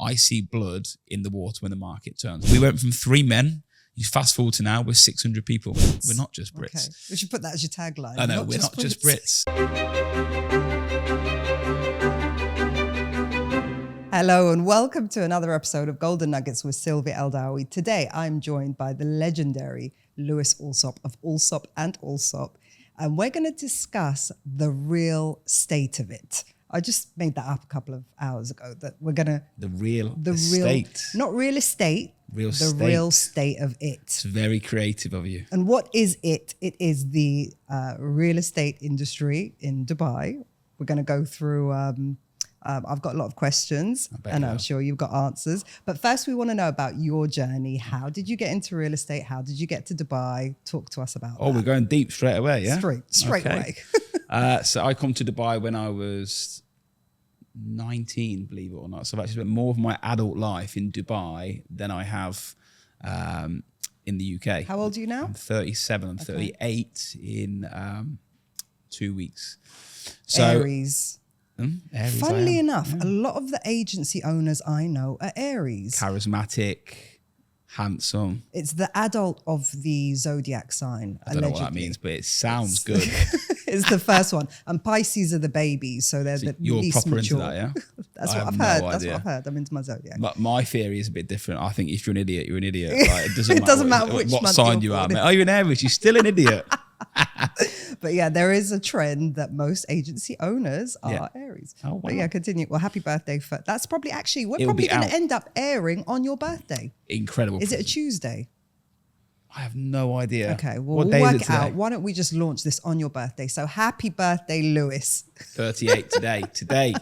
I see blood in the water when the market turns. We went from 3 men. You fast forward to now, we're 600 people. We're not just Brits. Okay. We should put that as your tagline. I know, we're not just Brits. Hello and welcome to another episode of Golden Nuggets with Silvia Eldawi. Today I'm joined by the legendary Lewis Allsopp of Allsopp Allsopp, and we're going to discuss the real state of it. I just made that up a couple of hours ago that we're going to... The real estate. Not real estate. Real state of it. It's very creative of you. And what is it? It is the real estate industry in Dubai. We're going to go through... I've got a lot of questions and I'm sure you've got answers. But first we want to know about your journey. How did you get into real estate? How did you get to Dubai? Talk to us about that. Oh, we're going deep straight away, yeah? Straight away. So I come to Dubai when I was 19, believe it or not. So I've actually spent more of my adult life in Dubai than I have in the UK. How old are you now? I'm 37. I'm 38 in 2 weeks. So, Aries. Aries. Funnily enough, a lot of the agency owners I know are Aries. Charismatic, handsome. It's the adult of the zodiac sign. I don't know what that means, but it sounds good. It's the first one. And Pisces are the babies, so they're the you're least proper mature. into that, yeah? That's what I've heard. That's what I've heard. I'm into my zodiac. But my theory is a bit different. I think if you're an idiot, you're an idiot. Like, it doesn't matter which what month sign you're you are, born mate. Oh, you're an Aries. You're still an idiot. But yeah, there is a trend that most agency owners are Aries. Oh, wow. But yeah, continue. Well, happy birthday. That's probably we're It'll probably be going out. to end up airing on your birthday. Incredible. Is it a Tuesday? I have no idea. Okay, well, what we'll day work is it it today? out. Why don't we just launch this on your birthday? So happy birthday, Lewis. 38 today.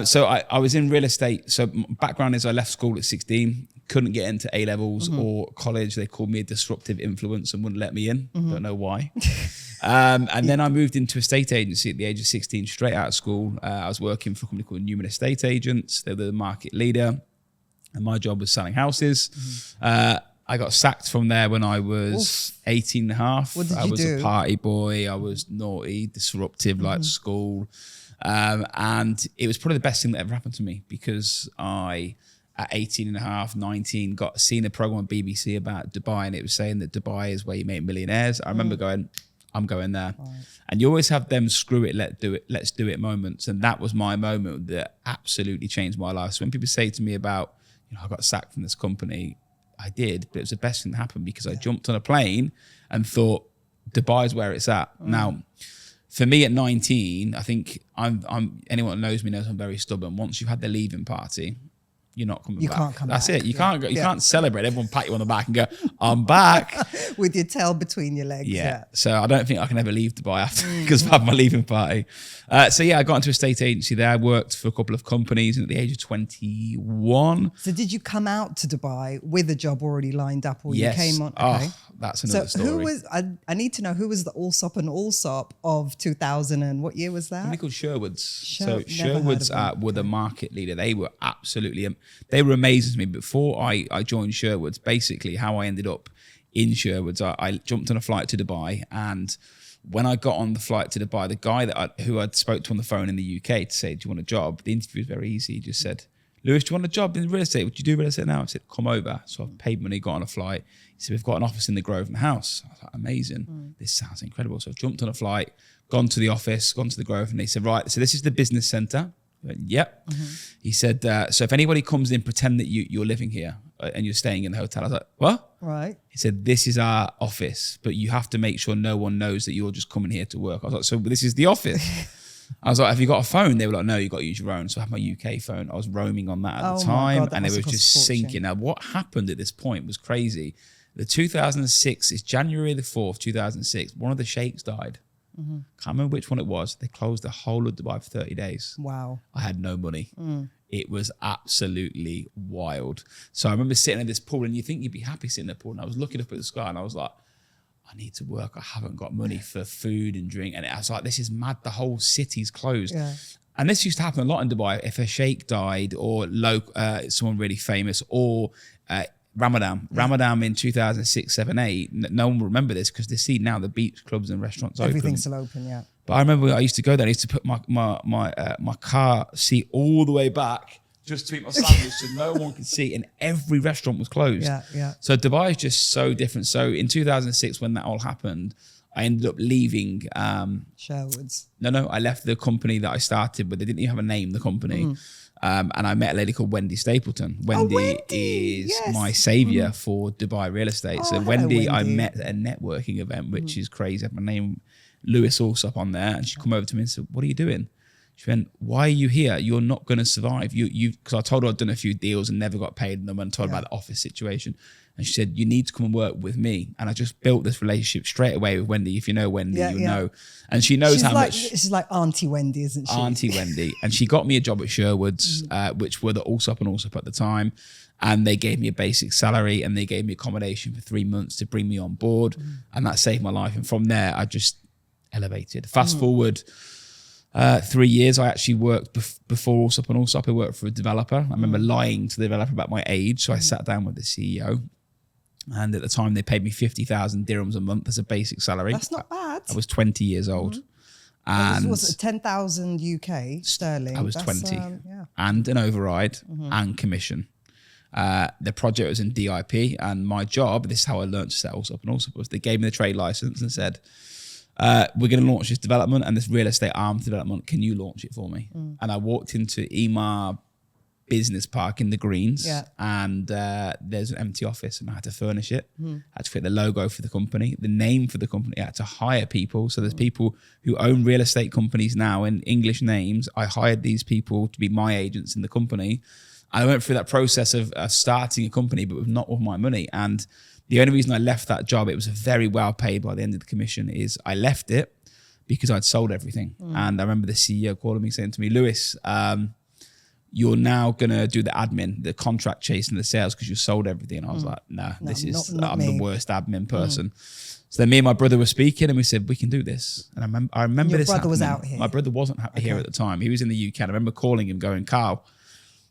So I was in real estate. So my background is I left school at 16, couldn't get into A-levels or college. They called me a disruptive influence and wouldn't let me in. Don't know why. And then I moved into a estate agency at the age of 16, straight out of school. I was working for a company called Newman Estate Agents. They're the market leader. And my job was selling houses. I got sacked from there when I was 18 and a half. What did I you was do? a party boy. I was naughty, disruptive, like school. And it was probably the best thing that ever happened to me because I, at 18 and a half, 19, seen a program on BBC about Dubai, and it was saying that Dubai is where you make millionaires. I remember going, I'm going there. Right. And you always have them screw it, let's do it moments. And that was my moment that absolutely changed my life. So when people say to me about, I got sacked from this company, I did, but it was the best thing that happened because I jumped on a plane and thought Dubai is where it's at. Now, for me at 19, I think I'm anyone that knows me knows I'm very stubborn. Once you've had the leaving party, you're not coming back. You can't come back. That's it. You can't go, you can't celebrate. Everyone pat you on the back and go, I'm back. With your tail between your legs. Yeah. So I don't think I can ever leave Dubai after because I've had my leaving party. I got into a estate agency there. I worked for a couple of companies, and at the age of 21. So did you come out to Dubai with a job already lined up, or Yes. you came on? Okay. Oh, that's another So story. who was, I need to know, who was the Allsopp Allsopp of 2000 and what year was that? Company called Sherwood's. So Never heard Sherwood's of them. were the market leader. They were absolutely, they were amazing to me. Before I joined Sherwood's, basically how I ended up in Sherwood's, I jumped on a flight to Dubai, and when I got on the flight to Dubai, the guy who I'd spoke to on the phone in the UK to say, do you want a job? The interview was very easy. He just said, Lewis, do you want a job in real estate? Would you do real estate now? I said, come over. So I paid money, got on a flight. He said, we've got an office in the Grosvenor House. I was like, amazing. This sounds incredible. So I jumped on a flight, gone to the office, gone to the Grosvenor. He said, right, so this is the business centre. I went, yep. He said, so if anybody comes in, pretend that you're living here and you're staying in the hotel. I was like, what? Right. He said, this is our office, but you have to make sure no one knows that you're just coming here to work. I was like, so this is the office? I was like, have you got a phone? They were like, no, you got to use your own. So I had my UK phone. I was roaming on that at the time, and it was just sinking. Now, what happened at this point was crazy. The 2006, it's January the 4th, 2006, one of the sheikhs died. Can't remember which one it was. They closed the whole of Dubai for 30 days. Wow. I had no money. It was absolutely wild. So I remember sitting in this pool, and you think you'd be happy sitting in the pool. And I was looking up at the sky, and I was like, I need to work. I haven't got money for food and drink. And I was like, this is mad. The whole city's closed. Yeah. And this used to happen a lot in Dubai. If a sheikh died or someone really famous, or Ramadan in 2006, 7, 8, no one will remember this because they see now the beach clubs and restaurants Everything's open. still open, yeah. But I remember I used to go there. I used to put my car seat all the way back just to eat my sandwich so no one could see, and every restaurant was closed. Yeah. So Dubai is just so different. So in 2006, when that all happened, I ended up leaving. Sherwood's. No, I left the company that I started with. They didn't even have a name, the company. And I met a lady called Wendy Stapleton. Wendy is my savior for Dubai real estate. So Wendy, I met at a networking event, which is crazy. I had my name, Lewis Allsopp, on there. And she come over to me and said, "What are you doing?" She went, "Why are you here? You're not going to survive." Because I told her I'd done a few deals and never got paid them, and told her about the office situation. And she said, "You need to come and work with me." And I just built this relationship straight away with Wendy. If you know Wendy, you know. And she knows how much. She's like Auntie Wendy, isn't she? Auntie Wendy. And she got me a job at Sherwood's, which were the Allsopp and Allsopp at the time. And they gave me a basic salary and they gave me accommodation for 3 months to bring me on board. And that saved my life. And from there, I just elevated. Fast forward 3 years, I actually worked before Allsopp and Allsopp. I worked for a developer. I remember lying to the developer about my age. So I sat down with the CEO. And at the time, they paid me 50,000 dirhams a month as a basic salary. That's not bad. I was 20 years old. And was it 10,000 UK sterling? I was 20. And an override and commission. The project was in DIP. And my job, this is how I learned to set Allsopp and Allsopp, was they gave me the trade license and said, "We're going to launch this development and this real estate arm development. Can you launch it for me?" And I walked into Ema Business Park in the Greens, and there's an empty office, and I had to furnish it. I had to fit the logo for the company, the name for the company. I had to hire people. So there's people who own real estate companies now in English names. I hired these people to be my agents in the company. I went through that process of starting a company, but not with my money. And the only reason I left that job, it was very well paid by the end of the commission, is I left it because I'd sold everything. And I remember the CEO calling me saying to me, "Lewis, you're now going to do the admin, the contract chasing, the sales, because you sold everything." And I was like, "Nah, I'm the worst admin person." So then me and my brother were speaking and we said, "We can do this." And I remember Your this brother was happening. out here? My brother wasn't here at the time. He was in the UK. And I remember calling him going, "Carl,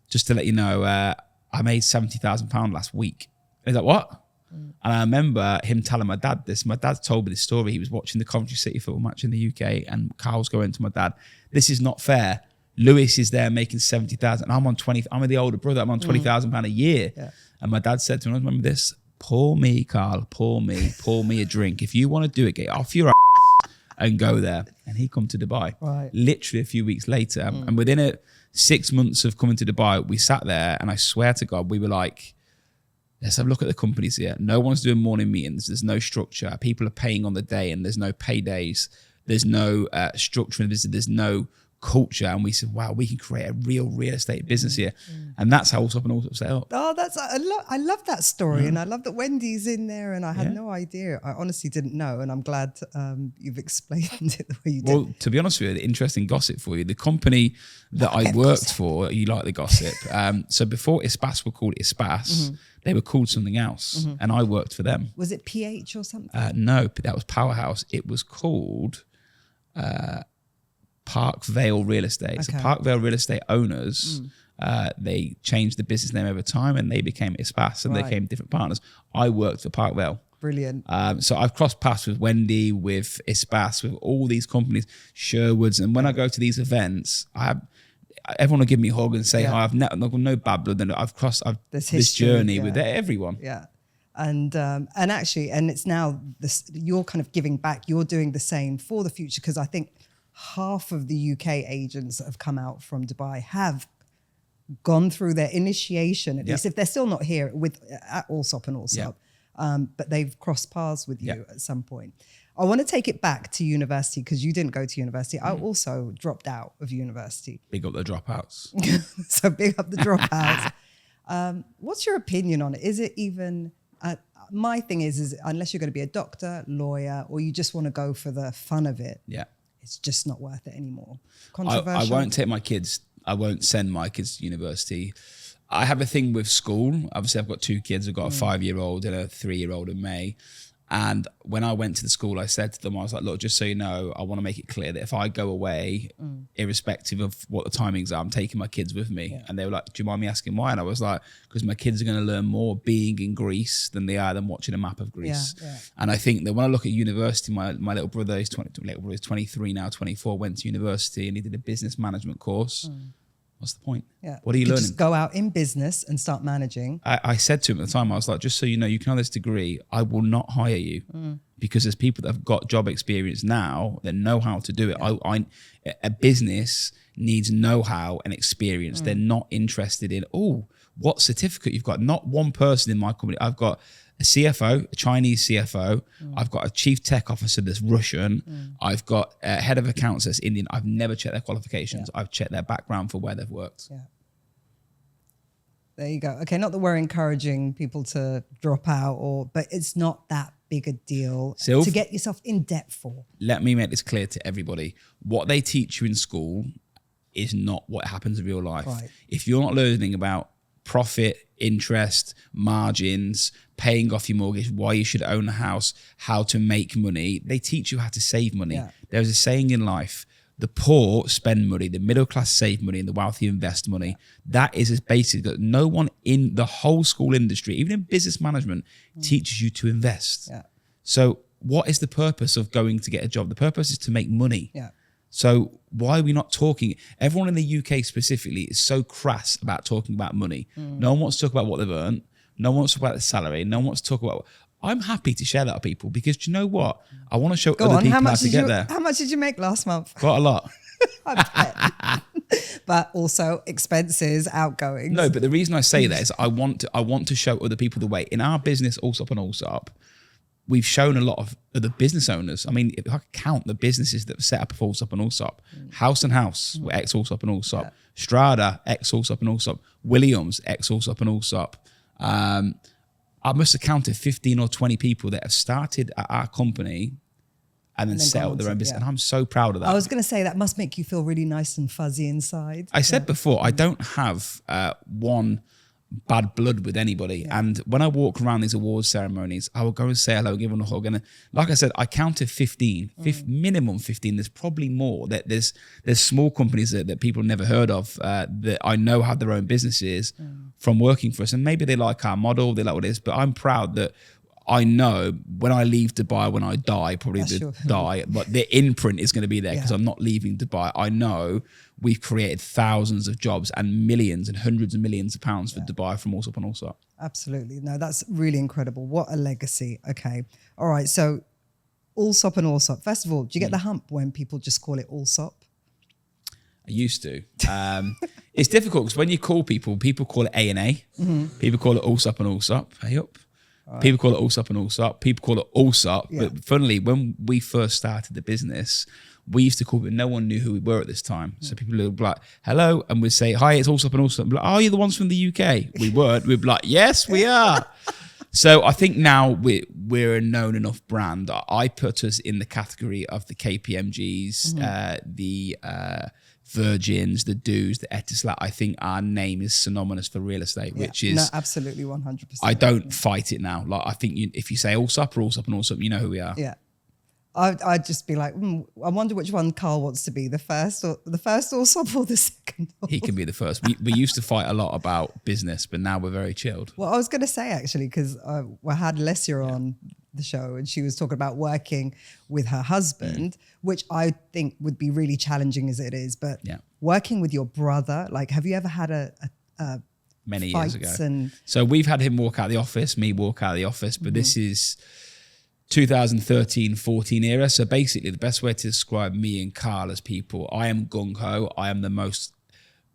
just to let you know, I made £70,000 last week." And he's like, "What?" And I remember him telling my dad this. My dad told me this story. He was watching the Coventry City football match in the UK, and Carl's going to my dad, "This is not fair. Lewis is there making 70,000. I'm on 20. I'm the older brother. I'm on £20,000 a year." And my dad said to him, I remember this, "Pour me, Carl, pour me a drink. If you want to do it, get off your ass and go there." And he come to Dubai. Literally a few weeks later. And within 6 months of coming to Dubai, we sat there, and I swear to God, we were like, "Let's have a look at the companies here. No one's doing morning meetings. There's no structure. People are paying on the day, and there's no paydays. There's no structure. There's no culture." And we said, "Wow, we can create a real estate business here." And that's how Allsopp and Allsopp set up. Oh, I love that story. And I love that Wendy's in there, and I had no idea. I honestly didn't know, and I'm glad you've explained it the way you did. Well, to be honest with you, the interesting gossip for you, the company that I worked for, you like the gossip. So before Ispas were called Ispas, they were called something else, and I worked for them. Was it PH or something? No, that was Powerhouse. It was called Park Vale Real Estate. So Park Vale Real Estate owners, they changed the business name over time, and they became Ispas, and they became different partners. I worked for Park Vale. Brilliant. So I've crossed paths with Wendy, with Ispas, with all these companies, Sherwood's, and when I go to these events, everyone will give me a hug and say hi. I've no bad blood, and I've crossed this journey with everyone. And actually, and it's now you're kind of giving back. You're doing the same for the future, because I think half of the UK agents that have come out from Dubai have gone through their initiation, at least if they're still not here at Allsopp and Allsopp, but they've crossed paths with you at some point. I want to take it back to university, because you didn't go to university. I also dropped out of university. Big up the dropouts. So big up the dropouts. What's your opinion on it? Is it even... my thing is unless you're going to be a doctor, lawyer, or you just want to go for the fun of it, it's just not worth it anymore. Controversial. I won't take my kids. I won't send my kids to university. I have a thing with school. Obviously, I've got 2 kids. I've got a 5-year-old and a 3-year-old in May. And when I went to the school, I said to them, I was like, "Look, just so you know, I want to make it clear that if I go away, irrespective of what the timings are, I'm taking my kids with me." And they were like, "Do you mind me asking why?" And I was like, "Because my kids are going to learn more being in Greece than they are than watching a map of Greece." And I think that when I look at university, my little brother is 23 now, 24, went to university, and he did a business management course. what's the point? Yeah. What are you could learning? Just go out in business and start managing. I said to him at the time, I was like, just so you know, you can have this degree. I will not hire you because there's people that have got job experience now that know how to do it. Yeah. A business needs know-how and experience. They're not interested in, what certificate you've got. Not one person in my company. I've got a CFO, a Chinese CFO. I've got a chief tech officer that's Russian. I've got a head of accounts that's Indian. I've never checked their qualifications. Yeah. I've checked their background for where they've worked. Yeah. There you go. Okay, not that we're encouraging people to drop out, but it's not that big a deal to get yourself in debt for. Let me make this clear to everybody. What they teach you in school is not what happens in real life. Right. If you're not learning about profit, interest, margins, paying off your mortgage, why you should own a house, how to make money, they teach you how to save money. Yeah. There's a saying in life, the poor spend money, the middle class save money, and the wealthy invest money. That is as basic that no one in the whole school industry, even in business management, teaches you to invest. Yeah. So what is the purpose of going to get a job? The purpose is to make money. Yeah. So why are we not talking? Everyone in the UK specifically is so crass about talking about money. No one wants to talk about what they've earned. No one wants to talk about the salary. No one wants to talk about... I'm happy to share that with people because do you know what? I want to show other people how to get there. How much did you make last month? Quite a lot. I bet. But also expenses, outgoings. No, but the reason I say that is I want to show other people the way. In our business, Allsopp and Allsopp, we've shown a lot of other business owners. I mean, if I could count the businesses that were set up of Allsopp and Allsopp, House and House were ex-Allsopp and Allsopp, yeah. Strada, ex-Allsopp and Allsopp, Williams, ex-Allsopp and Allsopp. I must have counted 15 or 20 people that have started at our company and then set up their own business. Yeah. And I'm so proud of that. I was going to say that must make you feel really nice and fuzzy inside. I said before, I don't have one bad blood with anybody. Yeah. And when I walk around these awards ceremonies, I will go and say hello, give them a hug. And like I said, I counted 15, minimum 15. There's probably more. There's small companies that people never heard of that I know have their own businesses from working for us. And maybe they like our model, they like what it is, but I'm proud that I know when I leave Dubai, when I die, probably die, but the imprint is going to be there because I'm not leaving Dubai. I know we've created thousands of jobs and millions and hundreds of millions of pounds for Dubai from Allsopp and Allsopp. Absolutely. No, that's really incredible. What a legacy. Okay. All right. So Allsopp and Allsopp. First of all, do you get the hump when people just call it Allsopp? I used to. It's difficult because when you call people call it A&A. People call it Allsopp and Allsopp. Hey up. Right. People call it Allsopp and Allsopp. People call it Allsopp. Yeah. But funnily, when we first started the business, we used to call it, no one knew who we were at this time. So people would be like, hello, and we'd say, hi, it's Allsopp and Allsopp. Like, oh, you're the ones from the UK? We weren't. We'd be like, yes, we are. So I think now we're a known enough brand. I put us in the category of the KPMGs, the Virgins, the Do's, the Etisalat. I think our name is synonymous for real estate, which is absolutely 100%. I don't fight it now. Like I think if you say Allsopp or Allsopp and Allsopp, you know who we are. Yeah, I'd just be like, I wonder which one Carl wants to be, the first Allsopp or the second. He can be the first. We used to fight a lot about business, but now we're very chilled. Well, I was going to say actually because I had Lesia on the show and she was talking about working with her husband, which I think would be really challenging as it is, but working with your brother, like have you ever had a many years ago? So we've had him walk out of the office, me walk out of the office, but this is 2013-14 era. So basically the best way to describe me and Carl as people, I am gung-ho. I am the most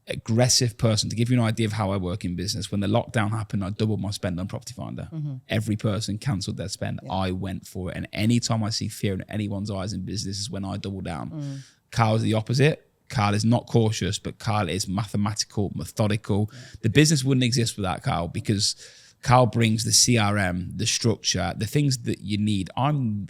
aggressive person. To give you an idea of how I work in business, when the lockdown happened, I doubled my spend on Property Finder. Every person cancelled their spend. I went for it. And anytime I see fear in anyone's eyes in business is when I double down. Carl's the opposite. Carl is not cautious, but Carl is mathematical, methodical. The business wouldn't exist without Carl because Carl brings the CRM, the structure, the things that you need. I'm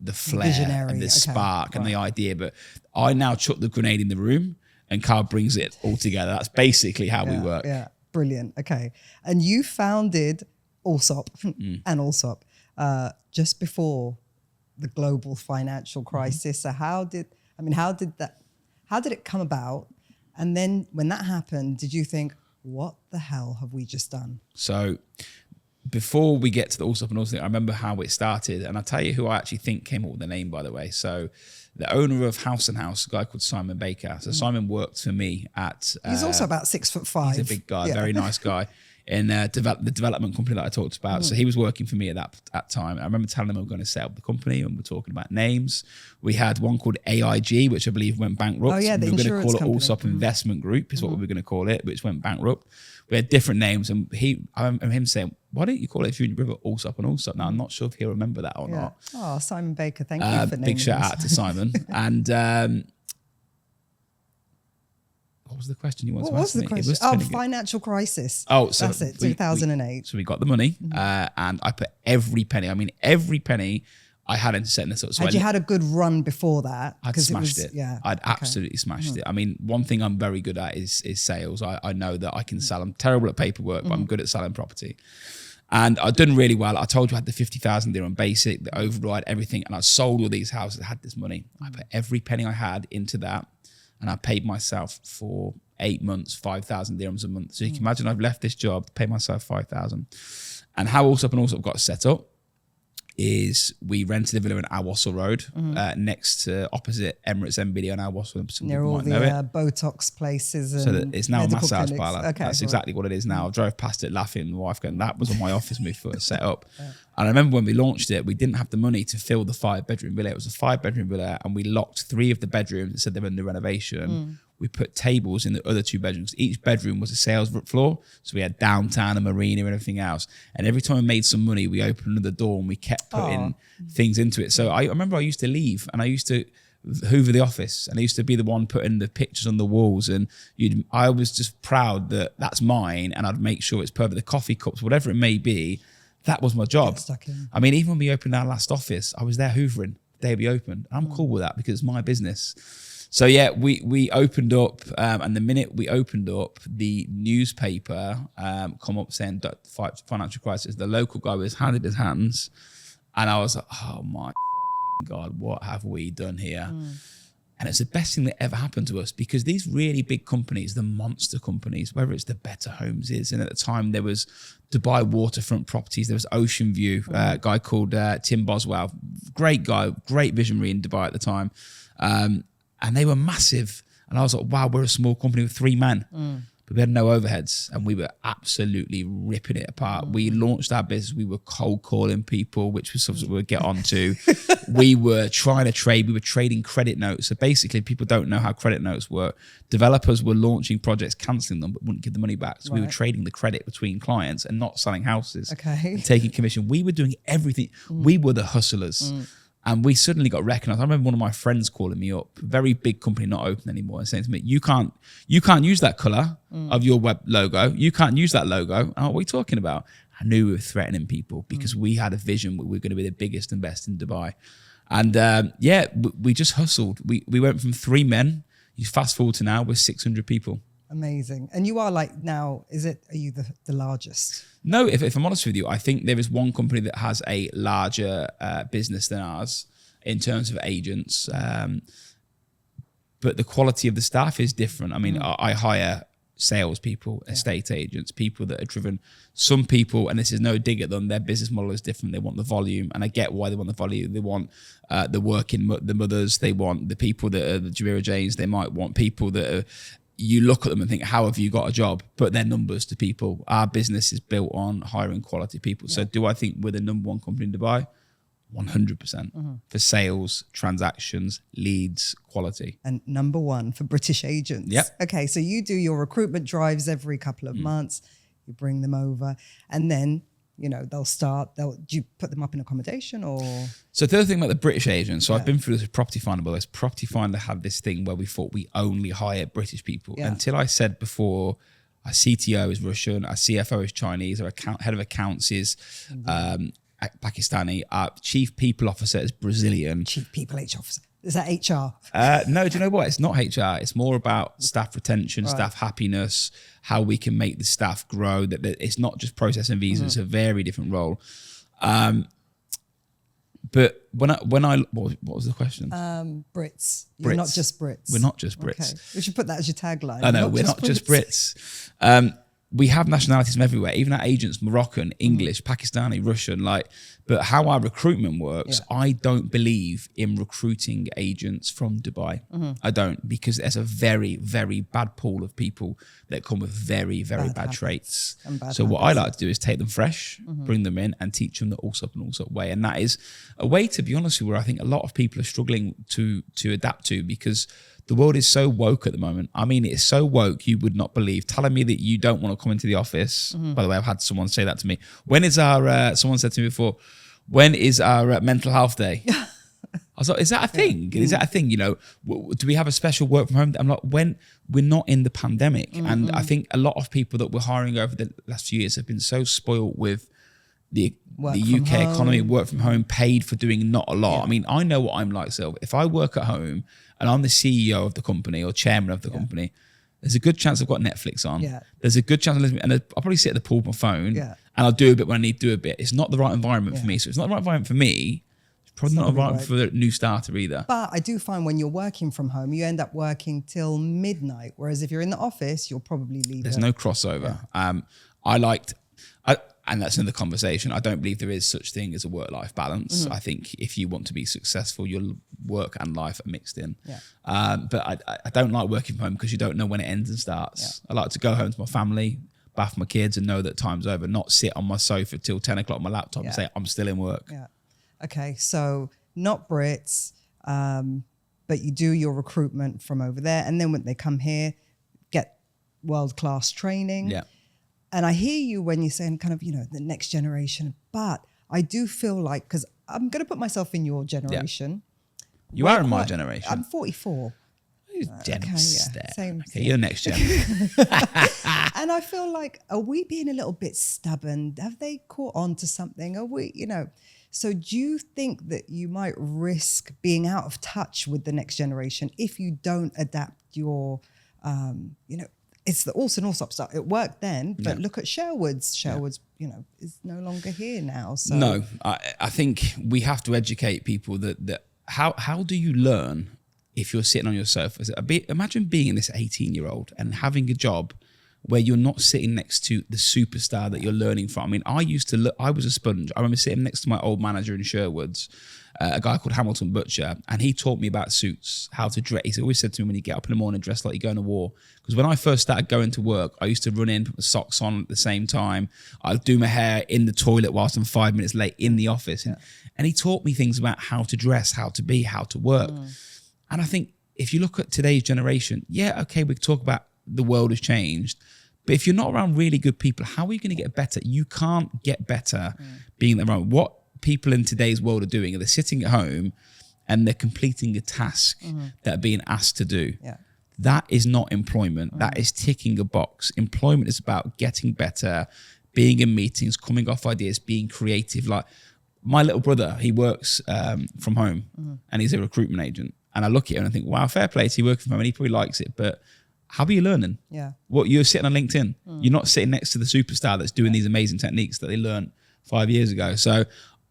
the flair visionary, and the spark and the idea, but I now chuck the grenade in the room and Carl brings it all together. That's basically how we work. Yeah, brilliant. Okay. And you founded Allsopp and Allsopp just before the global financial crisis. So how did it come about? And then when that happened, did you think, what the hell have we just done? So before we get to the Allsopp and Allsopp, I remember how it started. And I'll tell you who I actually think came up with the name, by the way. So the owner of House and House, a guy called Simon Baker. So Simon worked for me at... He's also about 6'5". He's a big guy, very nice guy. In the development company that I talked about. So he was working for me at that time. I remember telling him we were going to set up the company and we're talking about names. We had one called AIG, which I believe went bankrupt. Oh yeah, the we were going to call it company. Allsopp Investment Group is what we were going to call it, which went bankrupt. We had different names and I remember him saying, why don't you call it Junior River Allsopp and Allsopp? Now, I'm not sure if he'll remember that or not. Oh, Simon Baker, thank you for naming Big shout us. out to Simon. And... what was the question you wanted to ask me? What was the question? Financial crisis. Oh, so that's it, 2008. So we got the money and I put every penny I had into setting this up. So you had a good run before that? I'd smashed it. Yeah, I'd absolutely smashed it. I mean, one thing I'm very good at is sales. I know that I can sell. I'm terrible at paperwork, but I'm good at selling property. And I'd done really well. I told you I had the 50,000 dirham basic, the override, everything. And I sold all these houses. I had this money. I put every penny I had into that. And I paid myself for 8 months, 5,000 dirhams a month. So you can imagine I've left this job to pay myself 5,000. And how Allsopp and Allsopp got set up is we rented a villa in Al Wasl Road, next to opposite Emirates MBD on Al Wasl. Near all the Botox places. And so that it's now a massage clinics. parlour. Okay, That's exactly what it is now. I drove past it laughing. My wife going, that was on my office when we first set up. And I remember when we launched it, we didn't have the money to fill the 5-bedroom villa. It was a 5-bedroom villa and we locked 3 of the bedrooms and said they were under renovation. We put tables in the other 2 bedrooms. Each bedroom was a sales floor. So we had downtown, a marina and everything else. And every time we made some money, we opened the door and we kept putting things into it. So I remember I used to leave and I used to hoover the office and I used to be the one putting the pictures on the walls. And I was just proud that that's mine and I'd make sure it's perfect. The coffee cups, whatever it may be, that was my job. I mean, even when we opened our last office, I was there hoovering the day we opened. I'm cool with that because it's my business. So yeah, we opened up, and the minute we opened up, the newspaper come up saying financial crisis. The local guy was hand in his hands, and I was like, "Oh my God, what have we done here?" And it's the best thing that ever happened to us because these really big companies, the monster companies, whether it's the Better Homes is, and at the time there was Dubai waterfront properties, there was Ocean View, a guy called Tim Boswell, great guy, great visionary in Dubai at the time. And they were massive. And I was like, wow, we're a small company with 3 men. But we had no overheads and we were absolutely ripping it apart. We launched our business. We were cold calling people, which was something we'll get onto. We were trying to trade. We were trading credit notes. So basically, people don't know how credit notes work. Developers were launching projects, cancelling them, but wouldn't give the money back. So we were trading the credit between clients and not selling houses. And taking commission. We were doing everything. We were the hustlers. And we suddenly got recognized. I remember one of my friends calling me up, very big company, not open anymore, and saying to me, you can't use that color of your web logo. You can't use that logo. Oh, what are you talking about? I knew we were threatening people because we had a vision. We were going to be the biggest and best in Dubai. And we just hustled. We went from 3 men. You fast forward to now, we're 600 people. Amazing. And you are like now, are you the largest? No, if I'm honest with you, I think there is one company that has a larger business than ours in terms of agents. But the quality of the staff is different. I mean, I hire salespeople, estate agents, people that are driven. Some people, and this is no dig at them, their business model is different. They want the volume, and I get why they want the volume. They want the working, the mothers. They want the people that are the Jamira Janes. They might want people that are, you look at them and think, how have you got a job? But they're numbers to people. Our business is built on hiring quality people. So do I think we're the #1 company in Dubai? 100% for sales, transactions, leads, quality. And #1 for British agents. Yep. Okay, so you do your recruitment drives every couple of months. You bring them over and then, do you put them up in accommodation or? So the other thing about the British agents, so I've been through this with Property Finder, but Property Finder had this thing where we thought we only hire British people. Until I said before, our CTO is Russian, our CFO is Chinese, our head of accounts is Pakistani, our chief people officer is Brazilian. Chief people officer. Is that HR? No, do you know what? It's not HR. It's more about staff retention, staff happiness, how we can make the staff grow. That it's not just processing visas. It's a very different role. But what was the question? Brits. You're not just Brits. We're not just Brits. Okay. We should put that as your tagline. I know, we're not just Brits. we have nationalities from everywhere, even our agents, Moroccan, English, Pakistani, Russian, but how our recruitment works, I don't believe in recruiting agents from Dubai. I don't, because there's a very, very bad pool of people that come with very, very bad traits. So what I like to do is take them fresh, bring them in and teach them the Allsopp and Allsopp way. And that is a way, to be honest with you, where I think a lot of people are struggling to adapt to, because the world is so woke at the moment. I mean, it's so woke, you would not believe. Telling me that you don't want to come into the office. By the way, I've had someone say that to me. When is someone said to me before, when is our mental health day? I was like, is that a thing? Is that a thing? Do we have a special work from home? I'm like, when we're not in the pandemic. And I think a lot of people that we're hiring over the last few years have been so spoiled with the UK economy, work from home, paid for doing not a lot. I mean, I know what I'm like, Silv. If I work at home and I'm the CEO of the company or chairman of the company, there's a good chance I've got Netflix on. There's a good chance and I'll probably sit at the pool with my phone and I'll do a bit when I need to do a bit. It's not the right environment for me. So it's not the right environment for me. It's probably not the right environment for a new starter either. But I do find when you're working from home, you end up working till midnight. Whereas if you're in the office, you'll probably leave. There's no crossover. And that's another conversation. I don't believe there is such thing as a work-life balance. I think if you want to be successful, your work and life are mixed in. But I don't like working from home because you don't know when it ends and starts. I like to go home to my family, bath my kids and know that time's over, not sit on my sofa till 10 o'clock on my laptop and say, I'm still in work. Okay, so not Brits, but you do your recruitment from over there. And then when they come here, get world-class training. And I hear you when you're saying kind of, the next generation, but I do feel like, because I'm going to put myself in your generation. You are in my generation. I'm 44. Same. Okay, you're next gen. And I feel like, are we being a little bit stubborn? Have they caught on to something? Are we, so do you think that you might risk being out of touch with the next generation if you don't adapt your, it's the Allsopp stuff. It worked then, but look at Sherwood's. Sherwood's, is no longer here now. So no, I think we have to educate people that how do you learn if you're sitting on your sofa? Imagine being this 18-year-old and having a job where you're not sitting next to the superstar that you're learning from. I mean, I was a sponge. I remember sitting next to my old manager in Sherwood's, a guy called Hamilton Butcher, and he taught me about suits, how to dress. He always said to me, when you get up in the morning, dress like you're going to war. Because when I first started going to work, I used to run in, put my socks on at the same time. I'd do my hair in the toilet whilst I'm 5 minutes late in the office. And he taught me things about how to dress, how to be, how to work. And I think if you look at today's generation, okay, we talk about the world has changed. But if you're not around really good people, how are you going to get better? You can't get better being around. What people in today's world are doing, they're sitting at home and they're completing a task that are being asked to do. That is not employment. That is ticking a box. Employment is about getting better, being in meetings, coming off ideas, being creative. Like my little brother, he works from home and he's a recruitment agent. And I look at him and I think, wow, fair play to he working from home and he probably likes it, but how are you learning? What, you're sitting on LinkedIn. You're not sitting next to the superstar that's doing these amazing techniques that they learned 5 years ago. So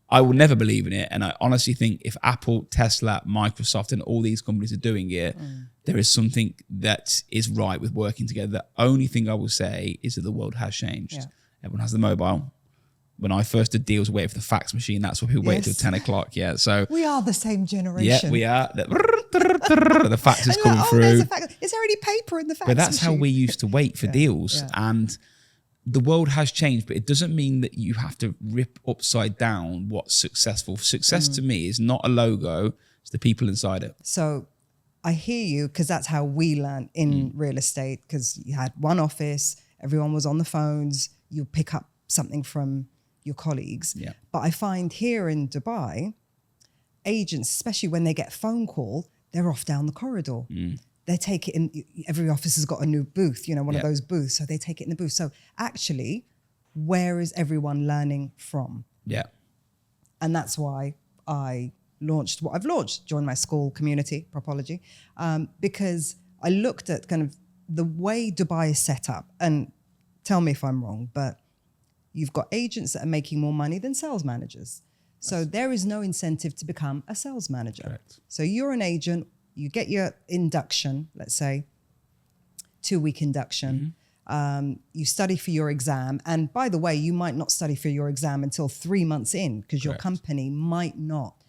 I will never believe in it. And I honestly think if Apple, Tesla, Microsoft, and all these companies are doing it, there is something that is right with working together. The only thing I will say is that the world has changed. Everyone has the mobile. When I first did deals, waiting for the fax machine, that's what people wait till 10 o'clock. So we are the same generation. Yeah, we are. The fax is coming through. Is there any paper in the fax But that's machine? how we used to wait for deals. And the world has changed, but it doesn't mean that you have to rip upside down what's successful. Success to me is not a logo, it's the people inside it. So I hear you, because that's how we learned in real estate, because you had one office, everyone was on the phones, you pick up something from your colleagues. But I find here in Dubai, agents, especially when they get a phone call, they're off down the corridor. They take it in, every office has got a new booth, one of those booths. So they take it in the booth. So actually, where is everyone learning from? And that's why I launched what I've launched, joined my school community, Propologi, because I looked at kind of the way Dubai is set up, and tell me if I'm wrong, but you've got agents that are making more money than sales managers. So there is no incentive to become a sales manager. Correct. So you're an agent, you get your induction, let's say, 2-week induction. You study for your exam. And by the way, you might not study for your exam until 3 months in, because your company might not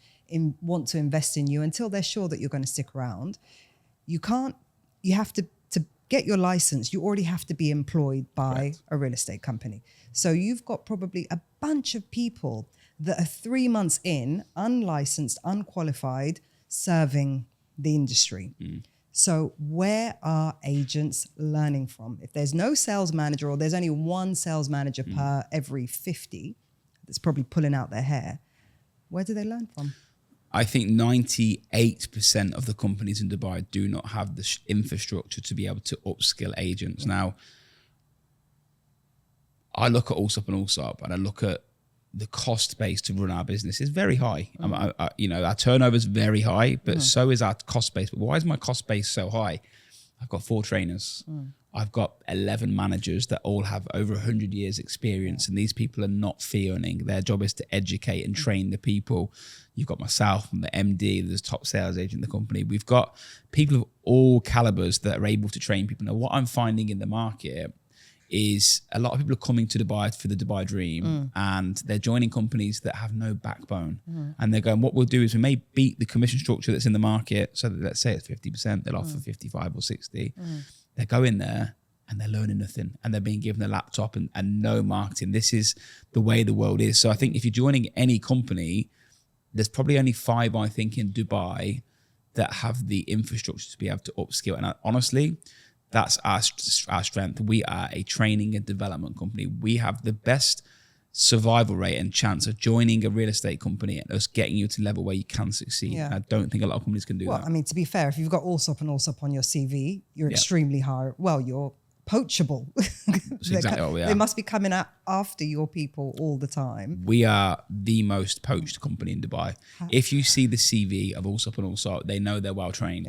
want to invest in you until they're sure that you're going to stick around. You have to get your license, you already have to be employed by a real estate company. So you've got probably a bunch of people that are 3 months in, unlicensed, unqualified, serving the industry. So where are agents learning from? If there's no sales manager, or there's only one sales manager per every 50 that's probably pulling out their hair, where do they learn from? I think 98% of the companies in Dubai do not have the infrastructure to be able to upskill agents. Now, I look at Allsopp and Allsopp, and I look at the cost base to run our business is very high. Our turnover is very high, but so is our cost base. But why is my cost base so high? I've got 4 trainers. I've got 11 managers that all have over 100 years experience, and these people are not fee earning. Their job is to educate and train the people. You've got myself and the MD, there's top sales agent in the company. We've got people of all calibers that are able to train people. Now, what I'm finding in the market is a lot of people are coming to Dubai for the Dubai dream, and they're joining companies that have no backbone. And they're going, what we'll do is we may beat the commission structure that's in the market. So that, let's say it's 50%, they'll offer 55 or 60. They go in there and they're learning nothing, and they're being given a laptop and no marketing. This is the way the world is. So I think if you're joining any company, there's probably only 5, I think, in Dubai that have the infrastructure to be able to upskill. And honestly, that's our strength. We are a training and development company. We have the best survival rate and chance of joining a real estate company and us getting you to a level where you can succeed. Yeah. And I don't think a lot of companies can do that. Well, I mean, to be fair, if you've got Allsopp and Allsopp on your CV, you're extremely high. Well, you're poachable. That's exactly what we are. They must be coming out after your people all the time. We are the most poached company in Dubai. If you see the CV of Allsopp and Allsopp, they know they're well trained.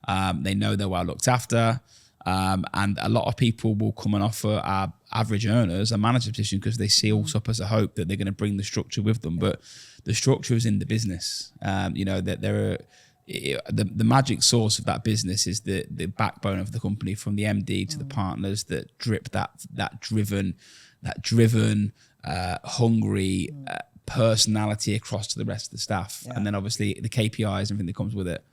They know they're well looked after. And a lot of people will come and offer our average earners a manager position because they see Allsopp as a hope that they're going to bring the structure with them. But the structure is in the business. That there are the magic source of that business is the backbone of the company, from the MD to the partners that drip that driven, hungry personality across to the rest of the staff, and then obviously the KPIs and everything that comes with it.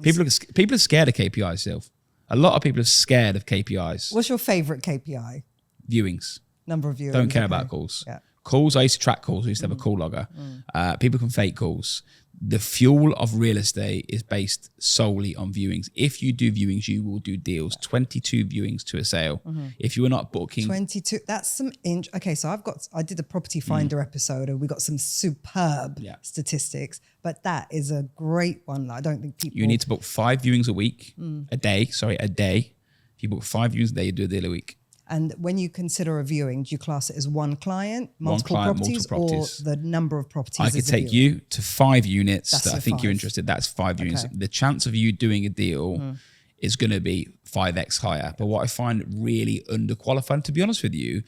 People are scared of KPIs, Silv. A lot of people are scared of KPIs. What's your favorite KPI? Viewings. Number of viewings. Don't care about calls. Yeah. Calls, I used to track calls. I used to have a call logger. People can fake calls. The fuel of real estate is based solely on viewings. If you do viewings, you will do deals. 22 viewings to a sale. If you are not booking... 22, that's some... Okay, so I did a Property Finder episode, and we got some superb statistics, but that is a great one. I don't think people... You need to book 5 viewings a week, a day. If you book 5 viewings a day, you do a deal a week. And when you consider a viewing, do you class it as one client, multiple multiple properties, or the number of properties? I could take you to 5 units that I think 5. you're interested. That's 5 viewings. Okay. The chance of you doing a deal is going to be 5x higher. But what I find really underqualified, to be honest with you,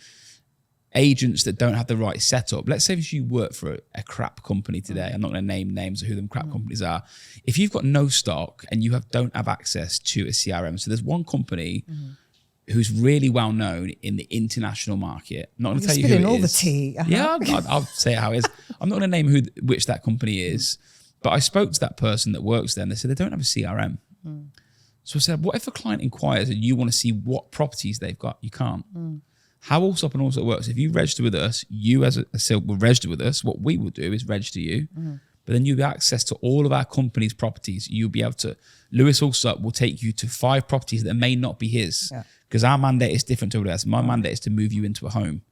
agents that don't have the right setup. Let's say if you work for a crap company today, I'm not going to name names of who them crap companies are. If you've got no stock and you don't have access to a CRM, so there's one company who's really well known in the international market. I'm not going to tell you who it is. All the tea. Yeah, I'll say it how it is. I'm not going to name which that company is, but I spoke to that person that works there, and they said they don't have a CRM. So I said, what if a client inquires and you want to see what properties they've got? You can't. How Allsopp and Allsopp works, if you register with us, you as a Silk will register with us. What we will do is register you, but then you'll have access to all of our company's properties. You'll be able to, Lewis Allsopp will take you to 5 properties that may not be his. Because our mandate is different to everyone else. My mandate is to move you into a home,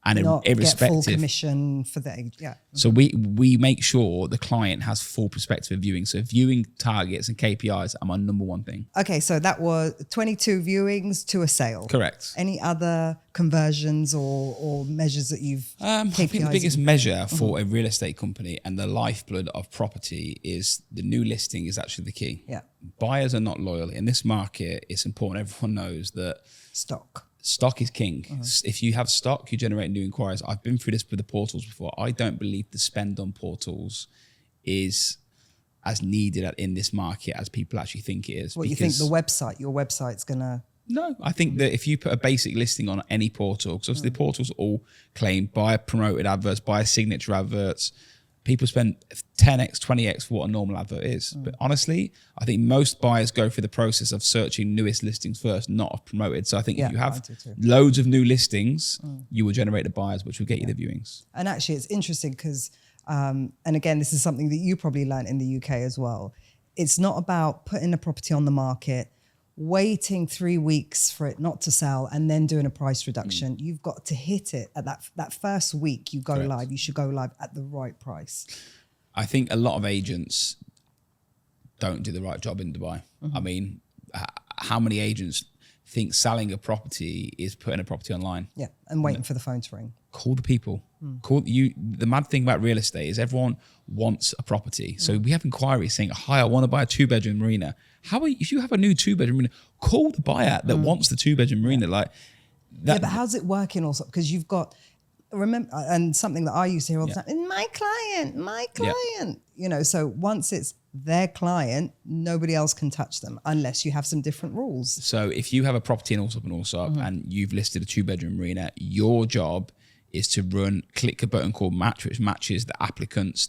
and not irrespective. Get full commission for the So we make sure the client has full perspective of viewing. So viewing targets and KPIs are my number one thing. Okay, so that was 22 viewings to a sale. Correct. Any other conversions or measures that you've? I think the biggest measure for a real estate company and the lifeblood of property is the new listing is actually the key. Yeah. Buyers are not loyal in this market. It's important everyone knows that Stock is king. If you have stock, you generate new inquiries. I've been through this with the portals before. I don't believe the spend on portals is as needed in this market as people actually think it is. What, you think your website's going to No, I think that if you put a basic listing on any portal, because obviously the portals all claim buyer promoted adverts, buyer signature adverts, people spend 10x, 20x for what a normal advert is. But honestly, I think most buyers go through the process of searching newest listings first, not of promoted. So I think if you have loads of new listings, you will generate the buyers, which will get you the viewings. And actually, it's interesting because, and again, this is something that you probably learned in the UK as well. It's not about putting a property on the market, waiting 3 weeks for it not to sell and then doing a price reduction. You've got to hit it at that first week you go live. You should go live at the right price. I think a lot of agents don't do the right job in Dubai. I mean, how many agents think selling a property is putting a property online? Yeah, and waiting for the phone to ring. Call the people. The mad thing about real estate is everyone wants a property. So we have inquiries saying, hi, I want to buy a 2-bedroom marina. If you have a new 2-bedroom marina, call the buyer that wants the 2-bedroom marina. Like that. Yeah, but how's it working also? Because you've got, remember, and something that I used to hear all the time, my client, you know, so once it's their client, nobody else can touch them unless you have some different rules. So if you have a property in Allsopp and you've listed a 2-bedroom marina, your job is to click a button called match, which matches the applicants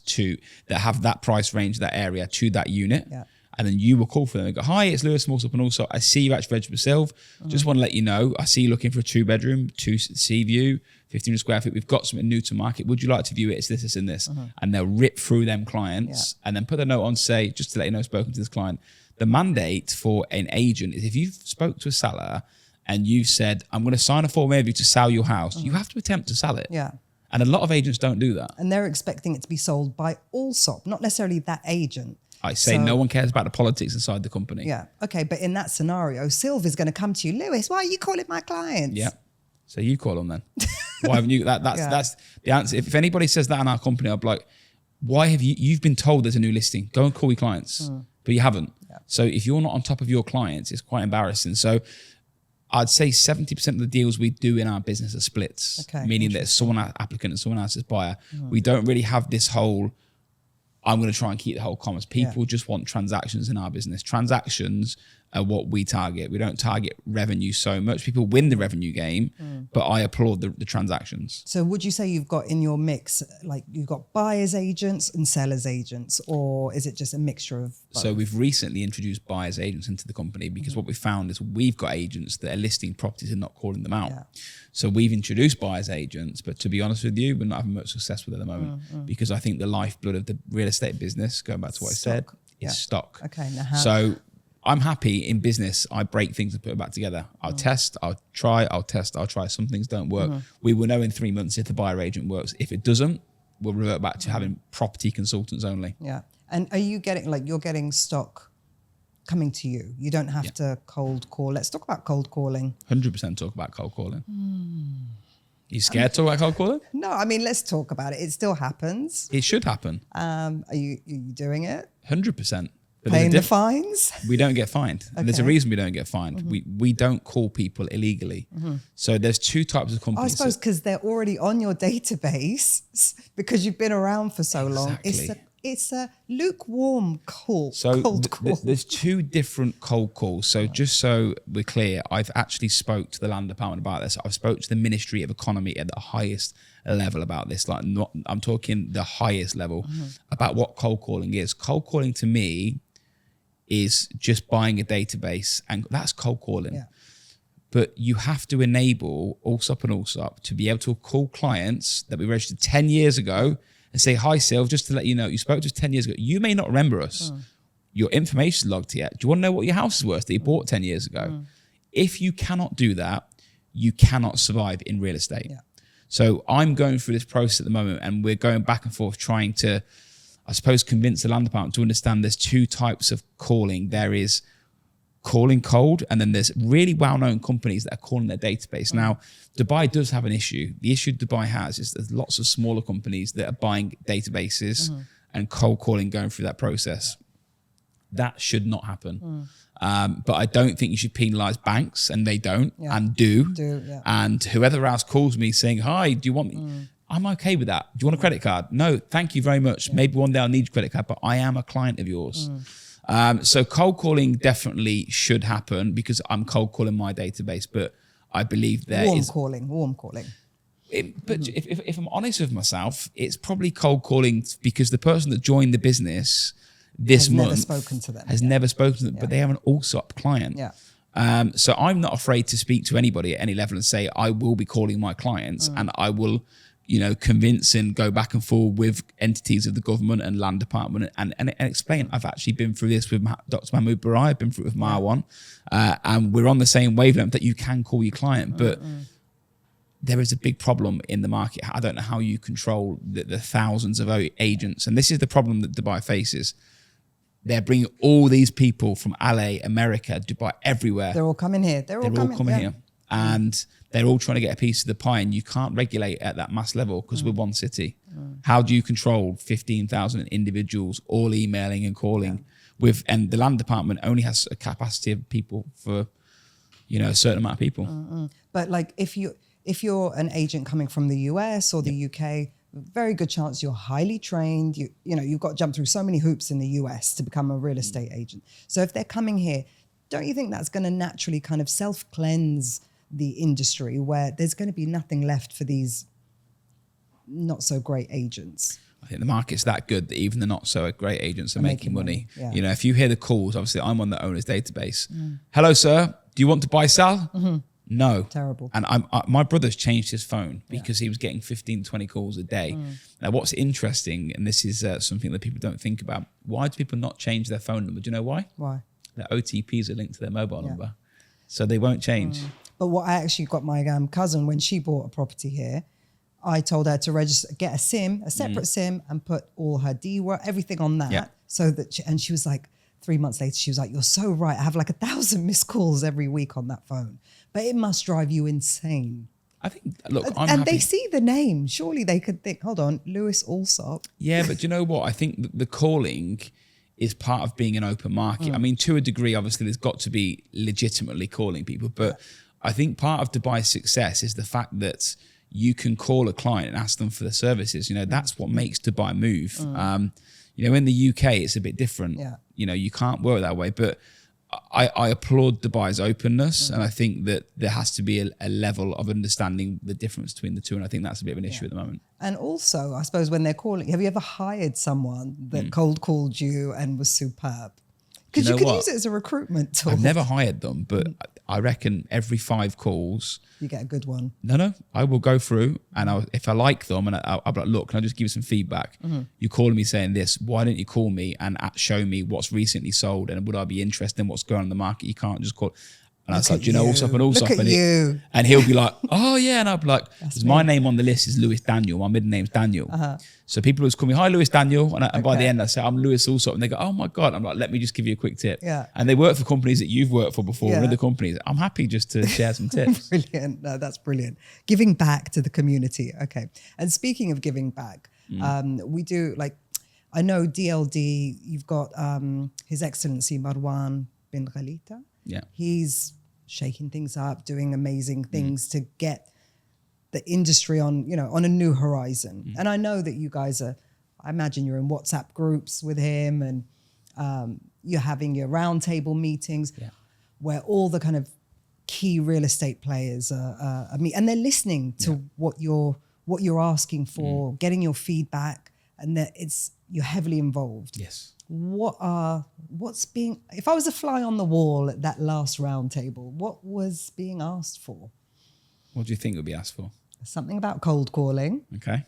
that have that price range, that area to that unit. Yeah. And then you will call for them and go, hi, it's Lewis from Allsopp Allsopp. I see you actually registered yourself. Just want to let you know, I see you looking for a 2-bedroom, 2 sea view, 1,500 square feet. We've got something new to market. Would you like to view it? It's this, this, and this. And they'll rip through them clients and then put a note on, say, just to let you know, I've spoken to this client. The mandate for an agent is if you've spoke to a seller and you've said, I'm going to sign a form with you to sell your house, you have to attempt to sell it. Yeah. And a lot of agents don't do that. And they're expecting it to be sold by Allsopp, not necessarily that agent. I say no one cares about the politics inside the company. Yeah. Okay. But in that scenario, Silvia's going to come to you, Lewis, why are you calling my clients? Yeah. So you call them then. Why haven't you? That's the answer. If anybody says that in our company, I'll be like, why have you've been told there's a new listing? Go and call your clients. But you haven't. Yeah. So if you're not on top of your clients, it's quite embarrassing. So I'd say 70% of the deals we do in our business are splits, meaning that someone applicant and someone else's buyer. We don't really have this whole, I'm going to try and keep the whole commerce. People just want transactions in our business. Transactions are what we target. We don't target revenue so much. People win the revenue game, but I applaud the transactions. So would you say you've got in your mix, like you've got buyer's agents and seller's agents, or is it just a mixture of both? So we've recently introduced buyer's agents into the company because what we found is we've got agents that are listing properties and not calling them out. Yeah. So we've introduced buyer's agents, but to be honest with you, we're not having much success with it at the moment because I think the lifeblood of the real estate business, going back to what I said, is stock. Okay. Now so I'm happy in business. I break things and put it back together. I'll test, I'll try, I'll test, I'll try. Some things don't work. We will know in 3 months if the buyer agent works. If it doesn't, we'll revert back to having property consultants only. Yeah. And are you getting, like, you're getting stock coming to you? You don't have to cold call. Let's talk about cold calling. 100% talk about cold calling. You scared to talk about cold calling? No, I mean, let's talk about it. It still happens. It should happen. Are you doing it? 100%. Paying the fines? We don't get fined. Okay. There's a reason we don't get fined. We don't call people illegally. So there's 2 types of companies. I suppose because they're already on your database because you've been around for so long. It's a lukewarm call. So cold call. There's 2 different cold calls. So just so we're clear, I've actually spoke to the Land Department about this. I've spoke to the Ministry of Economy at the highest level about this. Like, I'm talking the highest level about what cold calling is. Cold calling to me is just buying a database, and that's cold calling. Yeah. But you have to enable Allsopp and Allsopp to be able to call clients that we registered 10 years ago and say, hi, Silv, just to let you know, you spoke to us 10 years ago. You may not remember us. Your information is logged here. Do you want to know what your house is worth that you bought 10 years ago? If you cannot do that, you cannot survive in real estate. Yeah. So I'm going through this process at the moment, and we're going back and forth trying to, I suppose, convince the Land Department to understand there's 2 types of calling. There is calling cold, and then there's really well-known companies that are calling their database. Now, Dubai does have an issue. The issue Dubai has is there's lots of smaller companies that are buying databases and cold calling, going through that process. That should not happen. But I don't think you should penalise banks, and they don't, and do. And whoever else calls me saying, hi, do you want me? I'm okay with that. Do you want a credit card? No, thank you very much. Maybe one day I'll need your credit card, but I am a client of yours. So cold calling definitely should happen because I'm cold calling my database, but I believe there warm is calling. But if I'm honest with myself, it's probably cold calling because the person that joined the business this month never spoken to them. has never spoken to them, but they have an Allsopp client. Yeah. So I'm not afraid to speak to anybody at any level and say, I will be calling my clients and I will, convince and go back and forth with entities of the government and land department and explain, I've actually been through this with Dr. Mahmoud Barai, I've been through it with Marwan, and we're on the same wavelength that you can call your client, but there is a big problem in the market. I don't know how you control the thousands of agents. And this is the problem that Dubai faces. They're bringing all these people from LA, America, Dubai, everywhere. They're all coming here. They're all coming here. And they're all trying to get a piece of the pie. And you can't regulate at that mass level because we're one city. How do you control 15,000 individuals all emailing and calling and the land department only has a capacity of people for, a certain amount of people. But like if you're an agent coming from the US or the UK, very good chance you're highly trained. You've got to jump through so many hoops in the US to become a real estate agent. So if they're coming here, don't you think that's going to naturally kind of self-cleanse the industry where there's going to be nothing left for these not so great agents? I think the market's that good that even the not so great agents are making money. Yeah. If you hear the calls, obviously I'm on the owner's database. Hello, sir. Do you want to buy, sell? No. Terrible. And my brother's changed his phone because he was getting 15, 20 calls a day. Now, what's interesting, and this is something that people don't think about, why do people not change their phone number? Do you know why? Why? Their OTPs are linked to their mobile number. So they won't change. But what I actually got my cousin, when she bought a property here, I told her to get a separate SIM and put all her everything on that. Yeah. So that, and she was like, 3 months later, she was like, you're so right. I have like 1,000 missed calls every week on that phone. But it must drive you insane. I think, look, I'm and happy. they see the name. Surely they could think, hold on, Lewis Allsopp. Yeah, but do you know what? I think the calling is part of being an open market. I mean, to a degree, obviously, there's got to be legitimately calling people. But I think part of Dubai's success is the fact that you can call a client and ask them for the services. That's what makes Dubai move. In the UK, it's a bit different. Yeah. You can't work that way. But I applaud Dubai's openness, and I think that there has to be a level of understanding the difference between the two, and I think that's a bit of an issue at the moment. And also, I suppose when they're calling, have you ever hired someone that cold called you and was superb? Because you can use it as a recruitment tool. I've never hired them, but I reckon every 5 calls, you get a good one. No, I will go through, and if I like them, and I'll be like, look, can I just give you some feedback? You're calling me saying this. Why don't you call me and show me what's recently sold, and would I be interested in what's going on in the market? You can't just call. And I was like, do you know Allsopp and Allsopp? Look at you. And he'll be like, oh yeah. And I'll be like, my name on the list is Lewis Daniel. My middle name's Daniel. So people always call me, hi, Lewis Daniel. And by the end, I say, I'm Lewis Allsopp. And they go, oh my God. I'm like, let me just give you a quick tip. Yeah. And they work for companies that you've worked for before, and other companies. I'm happy just to share some tips. Brilliant. No, that's brilliant. Giving back to the community. Okay. And speaking of giving back, we do I know DLD, you've got His Excellency Marwan bin Khalita. Yeah. He's shaking things up, doing amazing things to get the industry on a new horizon. And I know that you guys I imagine you're in WhatsApp groups with him, and you're having your roundtable meetings where all the kind of key real estate players are and they're listening to what you're asking for, getting your feedback, and that you're heavily involved. Yes. If I was a fly on the wall at that last round table, what was being asked for? What do you think would be asked for? Something about cold calling. Okay.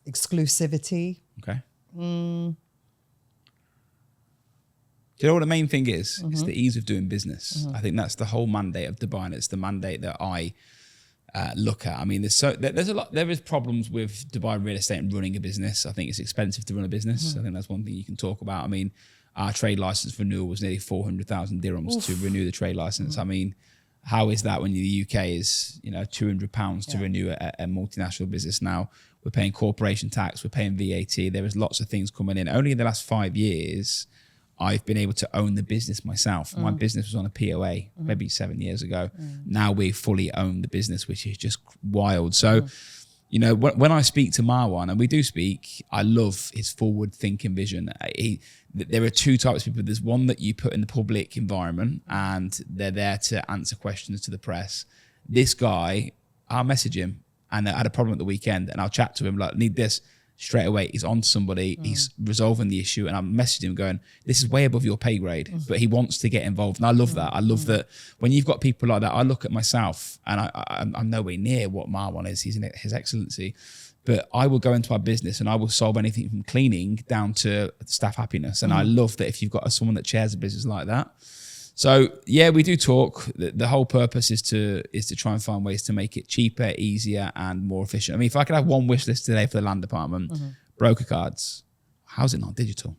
Exclusivity. Okay. Do you know what the main thing is? It's the ease of doing business. I think that's the whole mandate of Dubai, and it's the mandate that I look at. I mean, there is problems with Dubai real estate and running a business. I think it's expensive to run a business. I think that's one thing you can talk about. I mean, our trade license renewal was nearly 400,000 dirhams to renew the trade license. I mean, how is that when the UK is, £200 to renew a multinational business? Now we're paying corporation tax, we're paying VAT. There is lots of things coming in. Only in the last 5 years, I've been able to own the business myself. My business was on a POA maybe 7 years ago. Now we fully own the business, which is just wild. So, You know, when I speak to Marwan, and we do speak, I love his forward-thinking vision. There are two types of people. There's one that you put in the public environment, and they're there to answer questions to the press. This guy, I'll message him, and I had a problem at the weekend, and I'll chat to him like, need this. Straight away, he's on to somebody, he's resolving the issue, and I'm messaging him going, this is way above your pay grade, but he wants to get involved. And I love that. I love that when you've got people like that. I look at myself, and I'm nowhere near what Marwan is. He's in his excellency. But I will go into our business and I will solve anything from cleaning down to staff happiness. And I love that if you've got someone that chairs a business like that. So yeah, we do talk. The whole purpose is to try and find ways to make it cheaper, easier, and more efficient. I mean, if I could have one wish list today for the land department, broker cards, how's it not digital?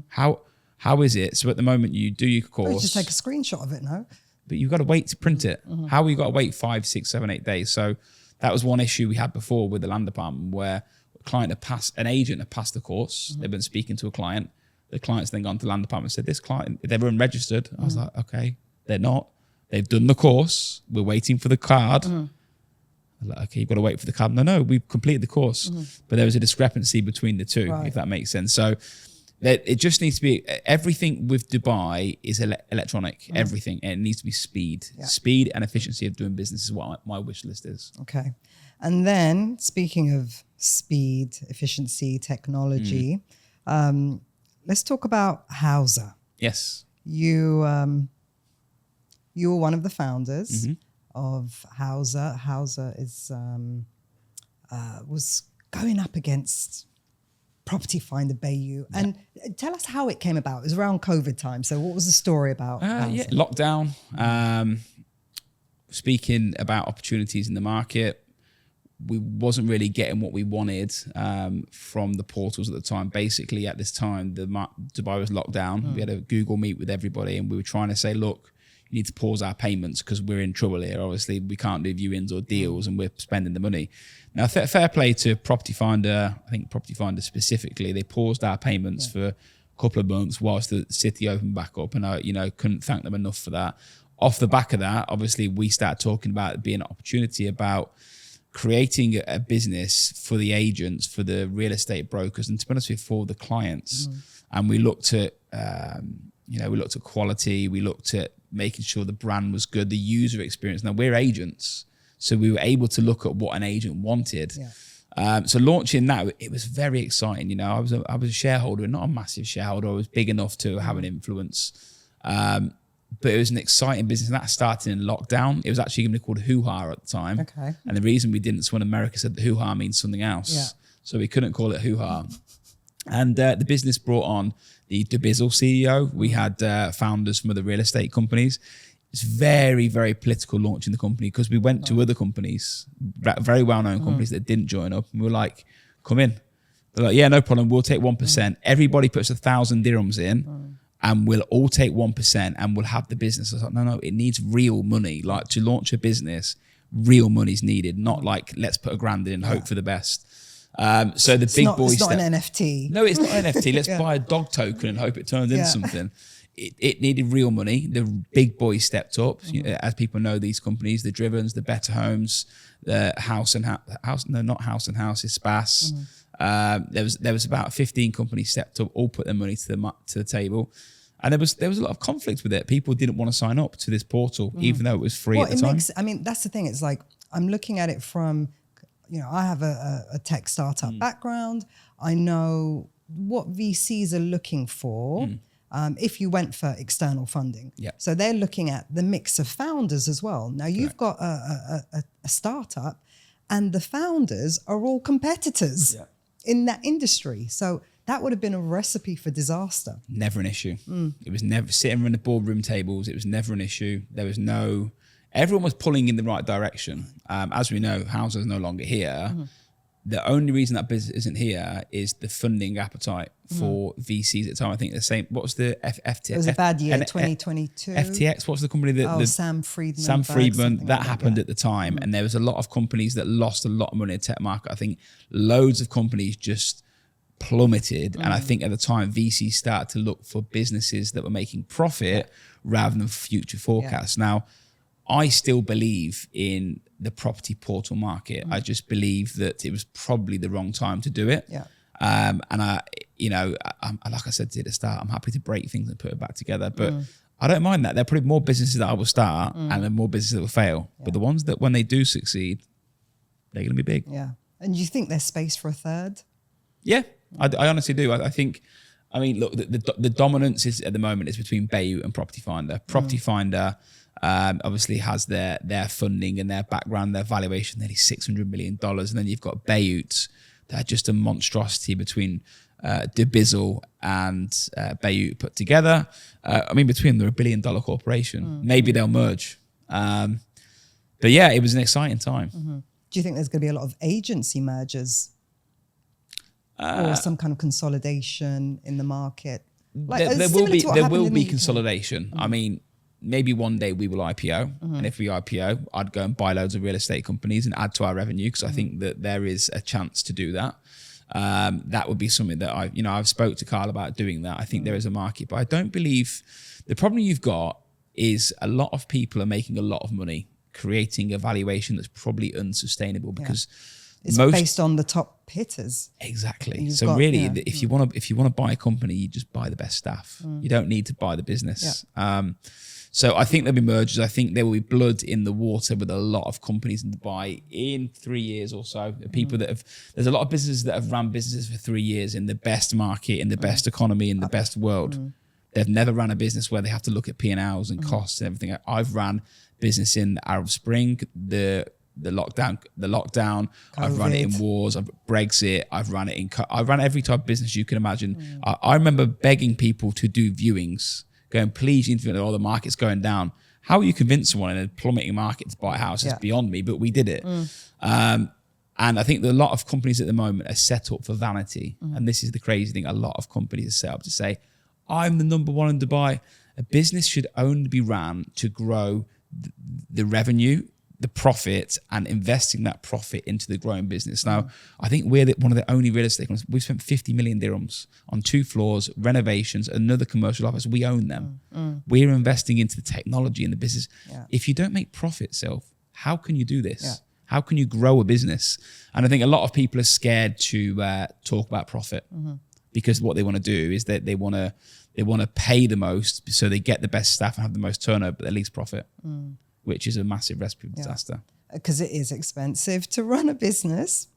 How is it? So at the moment you do your course. Well, you just take a screenshot of it, no? But you've got to wait to print it. How you got to wait 5, 6, 7, 8 days? So that was one issue we had before with the land department, where an agent had passed the course. They've been speaking to a client. The client's then gone to the land department and said, this client, they were unregistered. I was like, okay, they're not. They've done the course. We're waiting for the card. I was like, okay, you've got to wait for the card. No, we've completed the course. But there was a discrepancy between the two, if that makes sense. So it just needs to be, everything with Dubai is electronic, everything. And it needs to be speed. Yeah. Speed and efficiency of doing business is what my wish list is. Okay. And then speaking of speed, efficiency, technology, let's talk about Houza. Yes. You were one of the founders of Houza. Houza is was going up against Property Finder Bayou. And tell us how it came about. It was around COVID time. So what was the story about Houza? Lockdown. Speaking about opportunities in the market, we wasn't really getting what we wanted from the portals at the time. Basically, at this time, Dubai was locked down. We had a Google Meet with everybody, and we were trying to say, look, you need to pause our payments because we're in trouble here. Obviously, we can't do viewings or deals, and we're spending the money. Now, fair play to Property Finder. I think Property Finder specifically, they paused our payments for a couple of months whilst the city opened back up, and I, couldn't thank them enough for that. Off the back of that, obviously, we started talking about it being an opportunity about creating a business for the agents, for the real estate brokers, and to be honest with you, for the clients. And we looked at, we looked at quality. We looked at making sure the brand was good, the user experience. Now we're agents, so we were able to look at what an agent wanted. So launching that, it was very exciting. I was a shareholder, not a massive shareholder. I was big enough to have an influence. But it was an exciting business, and that started in lockdown. It was actually going to be called Houza at the time. Okay. And the reason we didn't, so when America said that Houza means something else. So we couldn't call it Houza. And the business brought on the Dubizzle CEO. We had founders from other real estate companies. It's very, very political launching the company because we went to other companies, very well-known companies that didn't join up. And we were like, come in. They're like, yeah, no problem. We'll take 1%. Everybody puts 1,000 dirhams in. And we'll all take 1% and we'll have the business. I was like, no, it needs real money. Like to launch a business, real money's needed, not like let's put $1,000 in and hope for the best. So the big boy step. It's not an NFT. No, it's not an NFT. Let's buy a dog token and hope it turns into something. It needed real money. The big boys stepped up. As people know, these companies, the Drivens, the Better Homes, the House, not House and House, it's Spass. There was about 15 companies stepped up, all put their money to the table, and there was a lot of conflict with it. People didn't want to sign up to this portal, even though it was free at the time. That's the thing. It's like I'm looking at it from, I have a tech startup background. I know what VCs are looking for. If you went for external funding, so they're looking at the mix of founders as well. Now you've got a startup, and the founders are all competitors. In that industry. So that would have been a recipe for disaster. Never an issue. It was never sitting around the boardroom tables. It was never an issue. Everyone was pulling in the right direction. As we know, Houza is no longer here. The only reason that business isn't here is the funding appetite for VCs at the time. I think the same, what was the FTX? It was a bad year, 2022. FTX, what's the company that... Sam Friedman. Sam Friedman, that happened at the time. And there was a lot of companies that lost a lot of money in the tech market. I think loads of companies just plummeted. And I think at the time, VCs started to look for businesses that were making profit rather than future forecasts. Now, I still believe in the property portal market. I just believe that it was probably the wrong time to do it. Yeah. And I'm like I said to you at the start, I'm happy to break things and put it back together. But I don't mind that. There are probably more businesses that I will start and there are more businesses that will fail. Yeah. But the ones that when they do succeed, they're going to be big. Yeah. And do you think there's space for a third? Yeah, I honestly do. I think, look, the dominance is at the moment is between Bayut and Property Finder. Property Finder obviously has their funding and their background, their valuation, nearly $600 million. And then you've got Bayut, that are just a monstrosity between De Bizzle and Bayut put together. Between them, they're $1 billion corporation. Maybe they'll merge. But yeah, it was an exciting time. Do you think there's going to be a lot of agency mergers or some kind of consolidation in the market? Like, there will be consolidation. Maybe one day we will IPO. And if we IPO, I'd go and buy loads of real estate companies and add to our revenue, because I think that there is a chance to do that. That would be something that I've spoke to Carl about doing that. I think there is a market, but I don't believe the problem you've got is a lot of people are making a lot of money creating a valuation that's probably unsustainable, because it's based on the top hitters. Exactly. So really, if you want to buy a company, you just buy the best staff. You don't need to buy the business. Yeah. So I think there'll be mergers. I think there will be blood in the water with a lot of companies in Dubai in 3 years or so. People there's a lot of businesses that have ran businesses for 3 years in the best market, in the best economy, in the best world. They've never ran a business where they have to look at P&Ls and costs and everything. I've ran business in the Arab Spring, the lockdown. COVID. I've run it in wars. Brexit. I've ran every type of business you can imagine. I remember begging people to do viewings, going, please, the market's going down. How you convince someone in a plummeting market to buy a house is beyond me, but we did it. And I think that a lot of companies at the moment are set up for vanity. And this is the crazy thing. A lot of companies are set up to say, I'm the number one in Dubai. A business should only be ran to grow the revenue, the profit, and investing that profit into the growing business. Now, I think we're one of the only real estate companies. We've spent 50 million dirhams on 2 floors, renovations, another commercial office. We own them. We're investing into the technology in the business. Yeah. If you don't make profit, Sylv, how can you do this? Yeah. How can you grow a business? And I think a lot of people are scared to talk about profit because what they want to do is that they want to pay the most so they get the best staff and have the most turnover, but the least profit. Which is a massive recipe for disaster. Because it is expensive to run a business.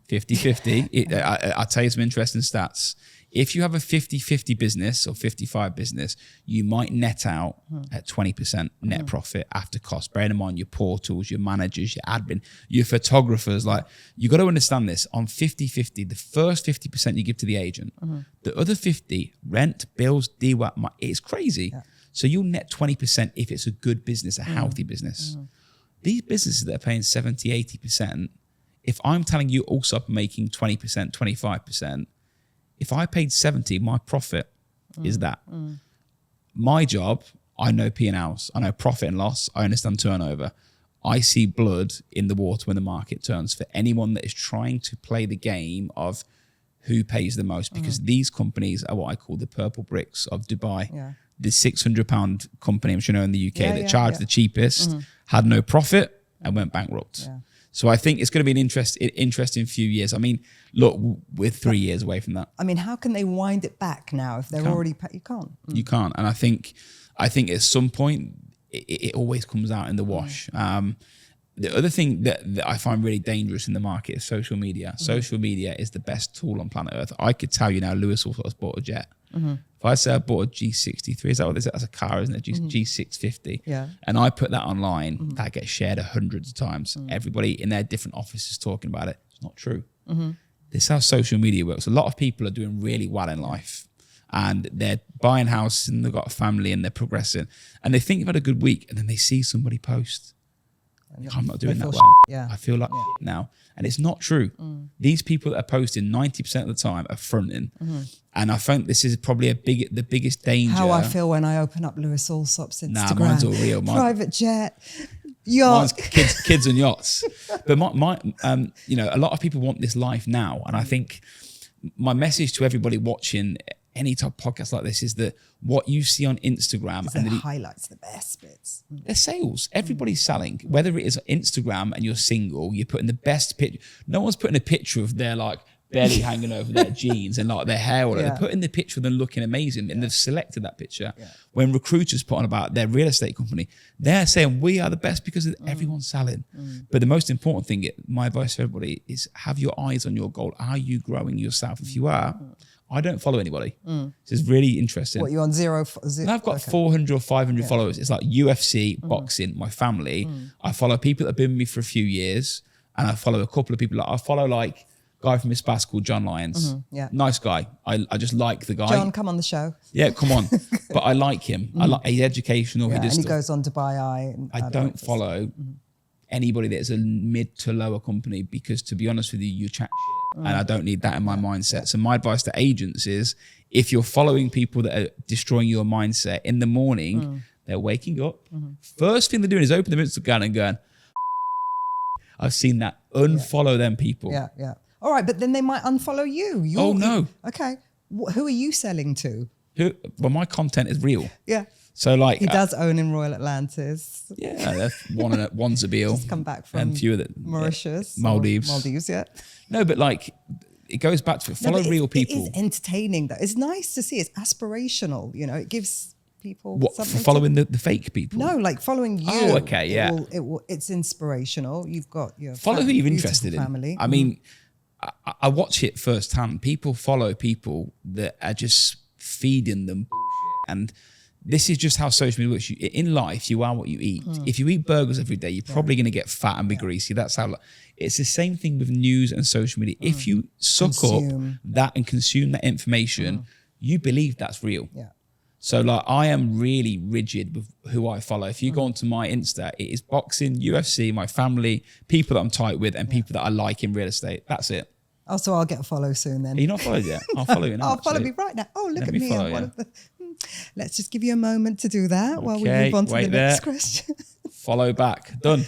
50-50. I'll tell you some interesting stats. If you have a 50-50 business or 55 business, you might net out at 20% net profit after cost. Bearing in mind your portals, your managers, your admin, your photographers. Like, you got to understand this. On 50-50, the first 50% you give to the agent. The other 50, rent, bills, DWAP, it's crazy. Yeah. So you'll net 20% if it's a good business, a healthy business. These businesses that are paying 70, 80%, if I'm telling you Allsopp making 20%, 25%, if I paid 70, my profit is that. My job, I know P&Ls, I know profit and loss, I understand turnover. I see blood in the water when the market turns for anyone that is trying to play the game of who pays the most, because these companies are what I call the purple bricks of Dubai. Yeah. The £600 company, I'm sure you know, in the UK that charged the cheapest, had no profit and went bankrupt. Yeah. So I think it's going to be an interesting few years. Look, we're 3 years away from that. How can they wind it back now if they're already... You can't. You can't. And I think at some point, it always comes out in the wash. The other thing that I find really dangerous in the market is social media. Social media is the best tool on planet Earth. I could tell you now, Lewis Allsopp bought a jet. If I say I bought a G63, is that what this is? That's a car, isn't it? G650. Yeah. And I put that online, that gets shared hundreds of times. Everybody in their different offices talking about it. It's not true. This is how social media works. A lot of people are doing really well in life and they're buying houses and they've got a family and they're progressing and they think they've had a good week and then they see somebody post. I'm not doing that well. I feel like now. And it's not true. These people that are posting 90% of the time are fronting. And I think this is probably the biggest danger. How I feel when I open up Lewis Allsopp's Instagram. Nah, mine's all real. Private jet, yacht. Mine's kids and yachts. But a lot of people want this life now. And I think my message to everybody watching any type of podcast like this is that what you see on Instagram and the highlights the best bits. They're sales. Everybody's selling. Whether it is Instagram and you're single, you're putting the best picture. No one's putting a picture of their like belly hanging over their jeans and like their hair. Or they're putting the picture of them looking amazing, and they've selected that picture. When recruiters put on about their real estate company, they're saying we are the best because everyone's selling. But the most important thing, my advice to everybody is have your eyes on your goal. Are you growing yourself? If you are, I don't follow anybody. This is really interesting. What, you on zero? And I've got 400 or 500 followers. It's like UFC, boxing, my family. I follow people that have been with me for a few years, and I follow a couple of people. I follow like a guy from Miss Bass called John Lyons. Nice guy. I just like the guy. John, come on the show. Yeah, come on. But I like him. I like he's educational. And he goes on Dubai Eye. I don't follow anybody that is a mid to lower company because, to be honest with you, you chat shit. And I don't need that in my mindset. So my advice to agents is if you're following people that are destroying your mindset in the morning, they're waking up. First thing they're doing is open their Instagram and going, I've seen that. Unfollow them people. Yeah. All right, but then they might unfollow you. Oh, no. Okay. Who are you selling to? Well, my content is real. Yeah. So like he does own in Royal Atlantis. Yeah, one's a Beale. Just come back from and few of the Mauritius, Maldives. Yeah. No, but like it goes back to follow real people. It is entertaining though. It's nice to see. It's aspirational. You know, it gives people something. Following the fake people? No, like following you. Oh, okay, yeah. It's inspirational. You've got your follow who you're interested in. Family. I mean, I watch it firsthand. People follow people that are just feeding them and. This is just how social media works. In life, you are what you eat. If you eat burgers every day, you're probably going to get fat and be greasy. That's how. It's the same thing with news and social media. If you suck up that and consume that information, you believe that's real. Yeah. So like, I am really rigid with who I follow. If you go onto my Insta, it is boxing, UFC, my family, people that I'm tight with, and people that I like in real estate. That's it. Oh, so I'll get a follow soon then. Are you not followed yet? I'll follow you now. Follow me right now. Oh, look at me. I'm one of the. Let's just give you a moment to do that while we move on to the next question. Follow back. Done.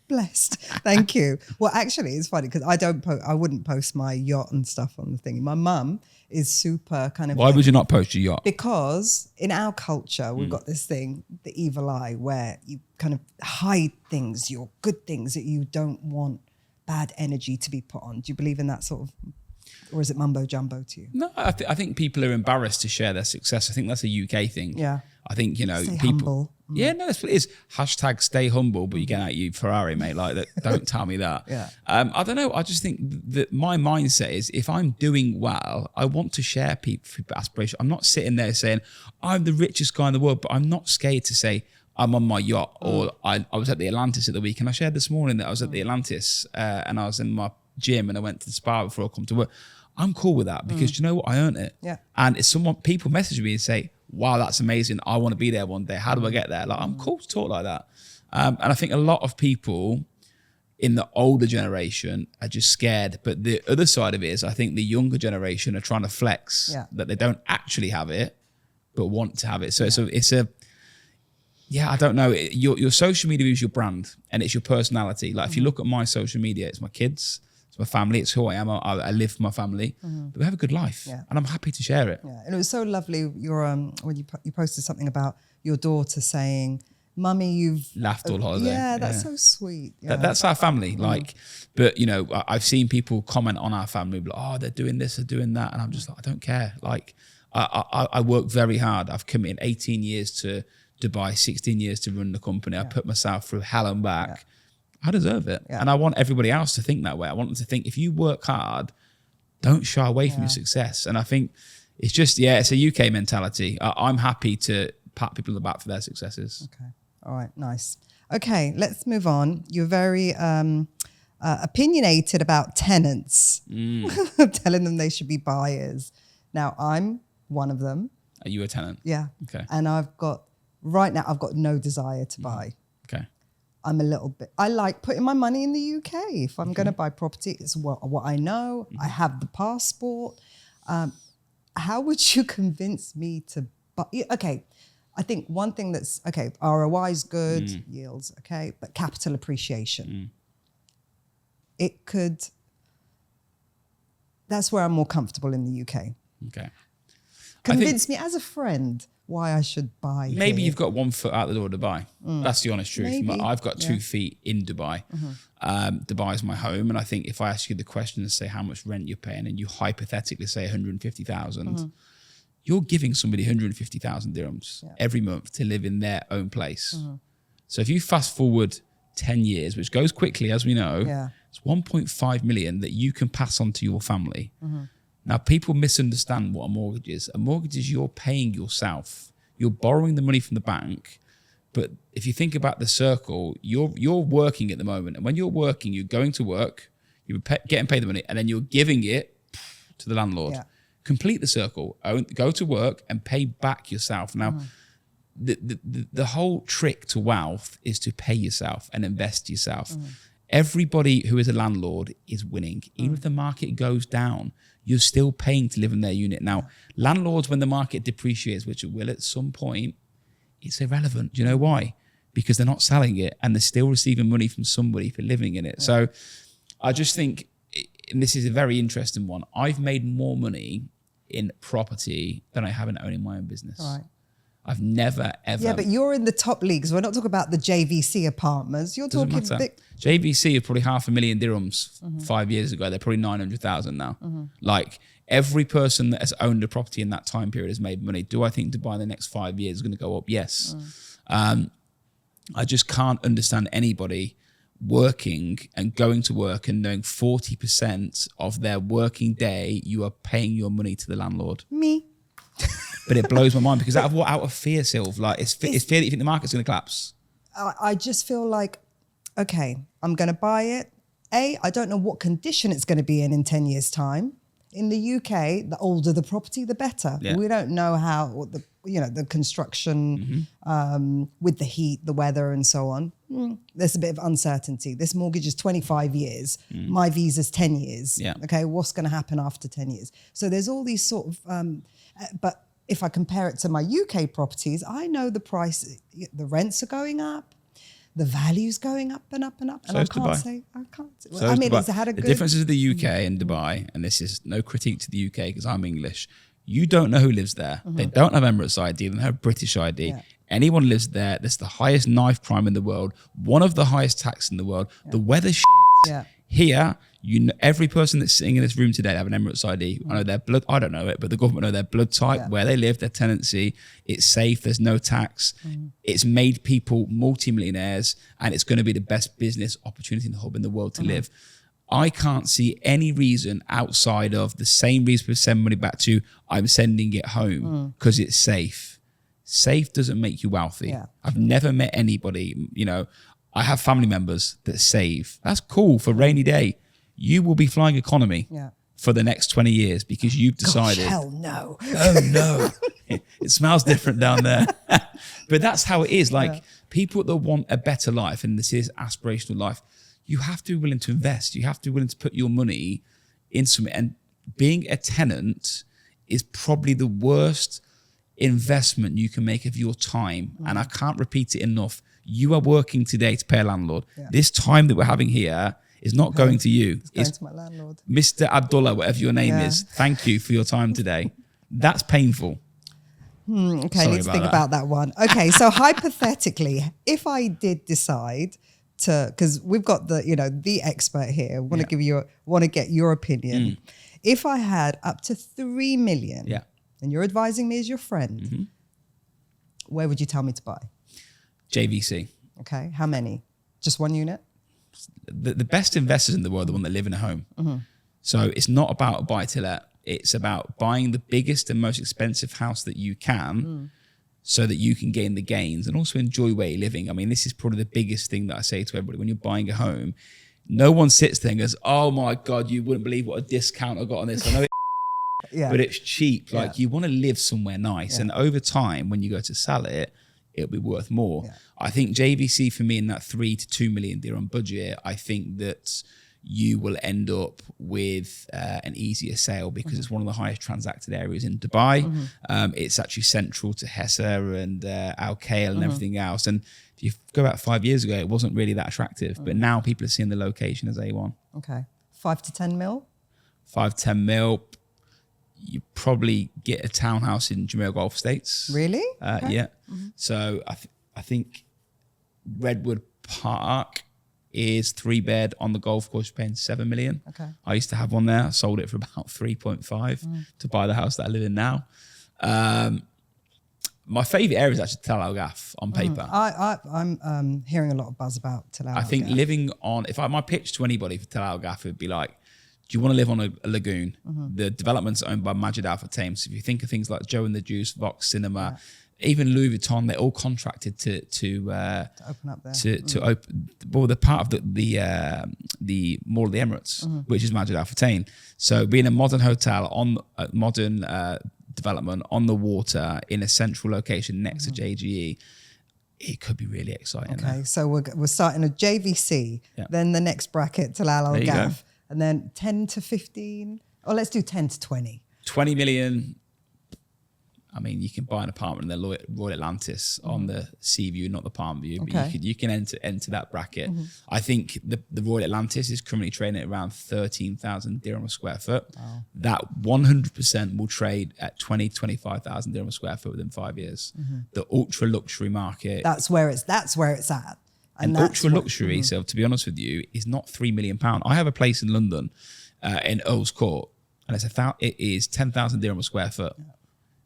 Blessed. Thank you. Well, actually, it's funny because I wouldn't post my yacht and stuff on the thing. My mum is super kind of. Why would you not post your yacht? Because in our culture, we've got this thing, the evil eye, where you kind of hide things, your good things that you don't want bad energy to be put on. Do you believe in that sort of? Or is it mumbo jumbo to you? No, I think people are embarrassed to share their success. I think that's a UK thing. Yeah. I think, Stay people. Humble. Yeah, no, that's what it is. Hashtag stay humble, but you get out you Ferrari, mate. Like that. Don't tell me that. Yeah. I don't know. I just think that my mindset is if I'm doing well, I want to share people aspiration. I'm not sitting there saying I'm the richest guy in the world, but I'm not scared to say I'm on my yacht or I was at the Atlantis at the week. And I shared this morning that I was at the Atlantis and I was in my gym and I went to the spa before I come to work. I'm cool with that because you know what? I earned it. Yeah. And it's people message me and say, wow, that's amazing. I want to be there one day. How do I get there? Like, I'm cool to talk like that. And I think a lot of people in the older generation are just scared. But the other side of it is I think the younger generation are trying to flex that they don't actually have it, but want to have it. So I don't know. Your social media is your brand and it's your personality. Like if you look at my social media, it's my kids, it's my family, it's who I am. I live for my family, but we have a good life and I'm happy to share it. Yeah, and it was so lovely. When you posted something about your daughter saying, "Mummy, you've laughed all holiday." Yeah, that's so sweet. Yeah. That's our family. Like, but I've seen people comment on our family, like, "Oh, they're doing this, they're doing that," and I'm just like, I don't care. Like, I work very hard. I've committed 18 years to Dubai, 16 years to run the company. I put myself through hell and back. Yeah. I deserve it. Yeah. And I want everybody else to think that way. I want them to think if you work hard, don't shy away from your success. And I think it's just, it's a UK mentality. I'm happy to pat people on the back for their successes. Okay. All right. Nice. Okay. Let's move on. You're very opinionated about tenants, telling them they should be buyers. Now, I'm one of them. Are you a tenant? Yeah. Okay. And right now, I've got no desire to buy. Okay. I like putting my money in the UK. If I'm going to buy property, it's what I know. I have the passport. How would you convince me to buy? Okay. I think one thing that's, ROI is good, yields, but capital appreciation. That's where I'm more comfortable in the UK. Okay. Convince me as a friend why I should buy. Maybe here. you've got 1 foot out the door of Dubai. That's the honest truth. Maybe. I've got 2 feet in Dubai. Dubai is my home. And I think if I ask you the question and say how much rent you're paying and you hypothetically say 150,000, you're giving somebody 150,000 dirhams every month to live in their own place. So if you fast forward 10 years, which goes quickly, as we know, it's 1.5 million that you can pass on to your family. Now, people misunderstand what a mortgage is. A mortgage is you're paying yourself. You're borrowing the money from the bank. But if you think about the circle, you're working at the moment. And when you're working, you're going to work, you're getting paid the money, and then you're giving it to the landlord. Complete the circle. Go to work and pay back yourself. Now, the whole trick to wealth is to pay yourself and invest yourself. Everybody who is a landlord is winning. Even if the market goes down, you're still paying to live in their unit. Now, landlords, when the market depreciates, which it will at some point, it's irrelevant. Do you know why? Because they're not selling it and they're still receiving money from somebody for living in it. So I just think, and this is a very interesting one, I've made more money in property than I have in owning my own business. Right. I've never, ever. Yeah, but you're in the top leagues. We're not talking about the JVC apartments. You're talking big. JVC are probably 500,000 dirhams 5 years ago. They're probably 900,000 now. Like every person that has owned a property in that time period has made money. Do I think Dubai in the next 5 years is going to go up? Yes. I just can't understand anybody working and going to work and knowing 40% of their working day, you are paying your money to the landlord. Me. But it blows my mind because out of fear, Sylv. Like it's fear that you think the market's going to collapse. I just feel like, okay, I'm going to buy it. I don't know what condition it's going to be in 10 years' time. In the UK, the older the property, the better. Yeah. We don't know how the construction with the heat, the weather, and so on. There's a bit of uncertainty. This mortgage is 25 years. My visa's 10 years. Yeah. Okay, what's going to happen after 10 years? So there's all these sort of, but if I compare it to my UK properties, I know the price, the rents are going up. The value's going up and up and up. And So I is can't Dubai. say, I can't. So I mean, Dubai. it's had a the good. differences of the UK and Dubai, and this is no critique to the UK because I'm English. You don't know who lives there. They don't have Emirates ID. They don't have British ID. Yeah. Anyone lives there. There's the highest knife crime in the world. One of the highest tax in the world. The weather's Yeah. Here, every person that's sitting in this room today have an Emirates ID. I know their blood. I don't know it, but the government know their blood type, where they live, their tenancy. It's safe. There's no tax. It's made people multimillionaires, and it's going to be the best business opportunity in the hub in the world to live. I can't see any reason outside of the same reason we send money back to I'm sending it home because it's safe. Safe doesn't make you wealthy. Yeah. I've never met anybody, I have family members that save. That's cool for a rainy day. You will be flying economy for the next 20 years because you've decided. Gosh, hell no. Oh no, it smells different down there. But that's how it is. Like people that want a better life, and this is aspirational life, you have to be willing to invest. You have to be willing to put your money in something. And being a tenant is probably the worst investment you can make of your time. And I can't repeat it enough. You are working today to pay a landlord. This time that we're having here is not going to you. It's going to my landlord. Mr. Abdullah, whatever your name is, thank you for your time today. That's painful. Okay, Sorry I need to think about that one. Okay, so hypothetically, if I did decide to, because we've got the expert here, want to get your opinion. If I had up to 3 million, and you're advising me as your friend, where would you tell me to buy? JVC. Okay, how many? Just one unit? The best investors in the world are the one that live in a home. So it's not about a buy-to-let. It's about buying the biggest and most expensive house that you can so that you can gain the gains and also enjoy where you're living. I mean, this is probably the biggest thing that I say to everybody. When you're buying a home, no one sits there and goes, oh my God, you wouldn't believe what a discount I got on this. I know it's but it's cheap. Like you want to live somewhere nice. And over time, when you go to sell it, it'll be worth more. I think JVC for me in that 3 to 2 million dirham budget, I think that you will end up with an easier sale because it's one of the highest transacted areas in Dubai. It's actually central to Hessa and Al Khail and everything else. And if you go back 5 years ago, it wasn't really that attractive, but now people are seeing the location as A1. Okay. 5 to 10 mil? 5, 10 mil. you probably get a townhouse in Jumeirah Golf Estates. Really? Yeah. So I think Redwood Park is 3-bed on the golf course, paying 7 million. Okay. I used to have one there. I sold it for about 3.5 to buy the house that I live in now. My favourite area is actually Tel Al Gaf on paper. I'm hearing a lot of buzz about Tel Al. I think living on, if my pitch to anybody for Tel Al Gaf would be like, do you want to live on a lagoon? The development's owned by Majid Al Futtaim. So if you think of things like Joe and the Juice, Vox Cinema, even Louis Vuitton, they're all contracted to open up there. To open. Well, they're part of the Mall of the Emirates, which is Majid Al Futtaim. So being a modern hotel on modern development on the water in a central location next to JGE, it could be really exciting. Okay, so we're starting a JVC, then the next bracket Tel Al Gaf, and then 10 to 15. Or let's do 10 to 20. 20 million. I mean, you can buy an apartment in the Royal Atlantis on the sea view, not the palm view, but you can enter that bracket. I think the Royal Atlantis is currently trading at around 13,000 dirham a square foot. Wow. That 100% will trade at 25,000 dirham a square foot within 5 years. The ultra luxury market. That's where it's at. And ultra luxury, so to be honest with you, is not £3 million. I have a place in London, in Earl's Court, and it is 10,000 dirham a square foot.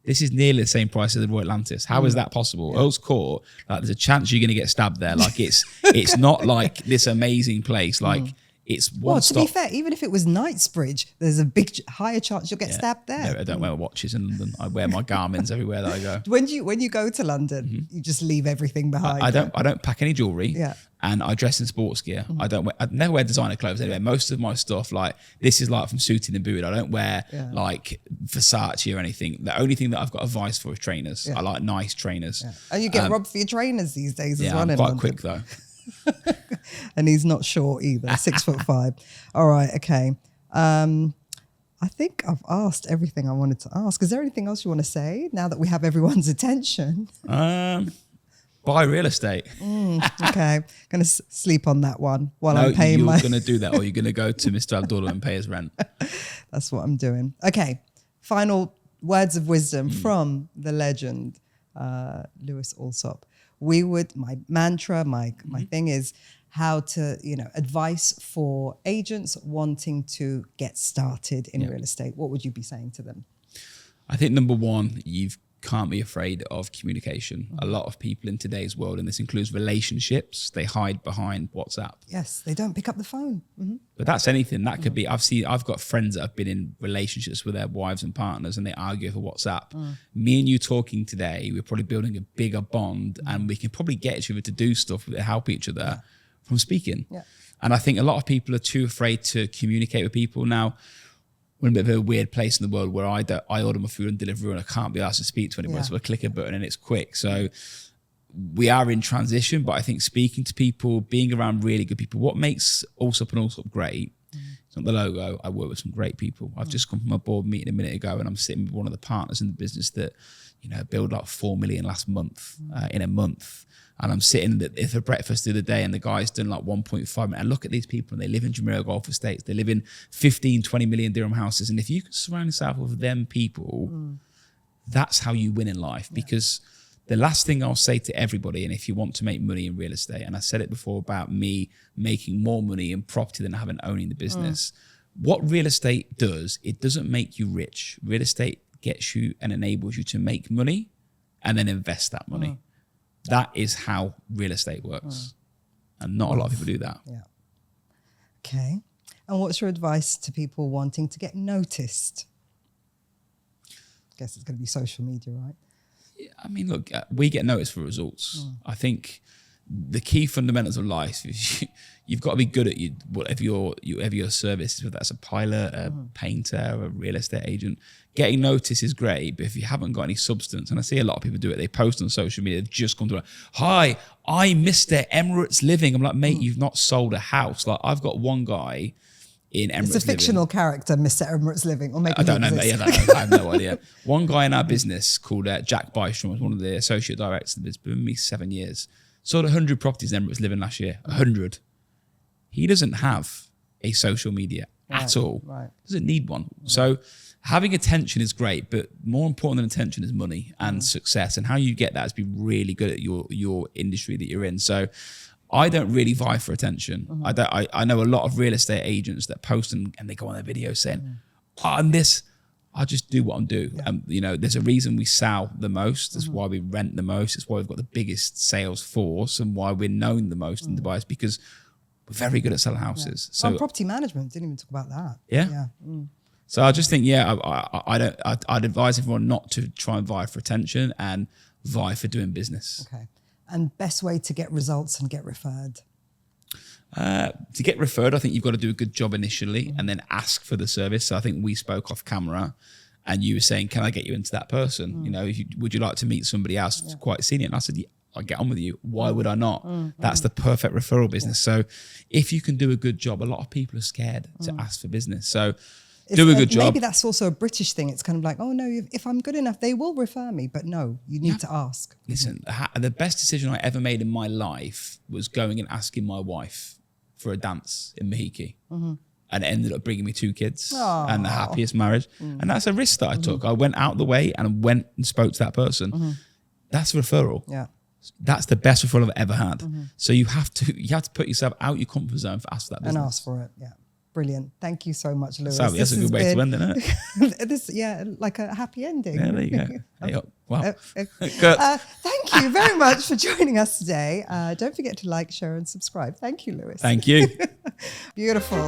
This is nearly the same price as the Royal Atlantis. How is that possible? Earl's Court, like there's a chance you're going to get stabbed there. Like it's not like this amazing place. Like it's one Well, to stop. be fair, even if it was Knightsbridge, there's a big higher chance you'll get stabbed there. No, I don't wear watches in London. I wear my Garmins everywhere that I go. When you go to London, you just leave everything behind. I don't pack any jewelry. Yeah. And I dress in sports gear. I never wear designer clothes anyway. Most of my stuff, like this is like from suited and booted. I don't wear like Versace or anything. The only thing that I've got a vice for is trainers. I like nice trainers. And you get robbed for your trainers these days as well. I'm in quite London. quick though. And he's not short either, 6'5". All right, okay. I think I've asked everything I wanted to ask. Is there anything else you want to say now that we have everyone's attention? Buy real estate. Okay, going to sleep on that one while I'm paying you're going to do that, or you're going to go to Mr. Abdullah and pay his rent. That's what I'm doing. Okay, final words of wisdom from the legend, Lewis Allsopp. My mantra, my thing is how to, advice for agents wanting to get started in real estate. What would you be saying to them? I think number one, you can't be afraid of communication. A lot of people in today's world, and this includes relationships, they hide behind WhatsApp. Yes, they don't pick up the phone. But that's anything. That could be, I've got friends that have been in relationships with their wives and partners and they argue over WhatsApp. Me and you talking today, we're probably building a bigger bond and we can probably get each other to do stuff that help each other from speaking. Yeah. And I think a lot of people are too afraid to communicate with people. Now, we're in a bit of a weird place in the world where I order my food and delivery and I can't be asked to speak to anybody. So I click a button and it's quick. So we are in transition, but I think speaking to people, being around really good people, what makes Allsopp and Allsopp great, it's not the logo. I work with some great people. I've just come from a board meeting a minute ago and I'm sitting with one of the partners in the business that, built like 4 million last month, in a month. And I'm sitting for breakfast the other day and the guy's done like 1.5 million. And look at these people and they live in Jumeirah Golf Estates. They live in 15, 20 million dirham houses. And if you can surround yourself with them people, that's how you win in life. Because the last thing I'll say to everybody, and if you want to make money in real estate, and I said it before about me making more money in property than owning the business, what real estate does, it doesn't make you rich. Real estate gets you and enables you to make money and then invest that money. That is how real estate works. And not a lot of people do that. Yeah. Okay. And what's your advice to people wanting to get noticed? I guess it's going to be social media, right? Yeah, I mean, look, we get noticed for results. I think the key fundamentals of life is you've got to be good at whatever your service is, whether that's a pilot, a painter, a real estate agent. Getting noticed is great, but if you haven't got any substance, and I see a lot of people do it, they post on social media, just come to, hi, I'm Mr. Emirates Living. I'm like, mate, you've not sold a house. Like, I've got one guy in Emirates Living. It's a fictional character, Mr. Emirates Living, or maybe I don't know. Yeah, I have no idea. One guy in our business called Jack Bystrom was one of the associate directors of the business, been with me 7 years. Sold 100 properties in Emirates Living last year, 100. He doesn't have a social media at all. Right. Doesn't need one. So having attention is great, but more important than attention is money and success. And how you get that is be really good at your industry that you're in. So I don't really vie for attention. I know a lot of real estate agents that post and they go on their videos saying, oh, I'm this. I just do what I'm doing. There's a reason we sell the most. That's why we rent the most. It's why we've got the biggest sales force and why we're known the most in Dubai. Is because we're very good at selling houses. So property management, didn't even talk about that. Yeah. So I just think, I'd advise everyone not to try and vie for attention and vie for doing business. Okay. And best way to get results and get referred? To get referred, I think you've got to do a good job initially and then ask for the service. So I think we spoke off camera and you were saying, can I get you into that person? Would you like to meet somebody else quite senior? And I said, I'll get on with you. Why would I not? That's the perfect referral business. So if you can do a good job, a lot of people are scared to ask for business. So do a good job. Maybe that's also a British thing. It's kind of like, oh no, if I'm good enough, they will refer me. But no, you need to ask. Listen, the best decision I ever made in my life was going and asking my wife for a dance in Mahiki. And it ended up bringing me 2 kids and the happiest marriage. And that's a risk that I took. I went out the way and went and spoke to that person. That's a referral. Yeah. That's the best referral I've ever had. So you have to put yourself out your comfort zone for ask for that business. And ask for it. Yeah. Brilliant. Thank you so much, Lewis. So that's a good way to end it, isn't it? Like a happy ending. Yeah, there you go. Wow. Thank you very much for joining us today. Don't forget to like, share, and subscribe. Thank you, Lewis. Thank you. Beautiful.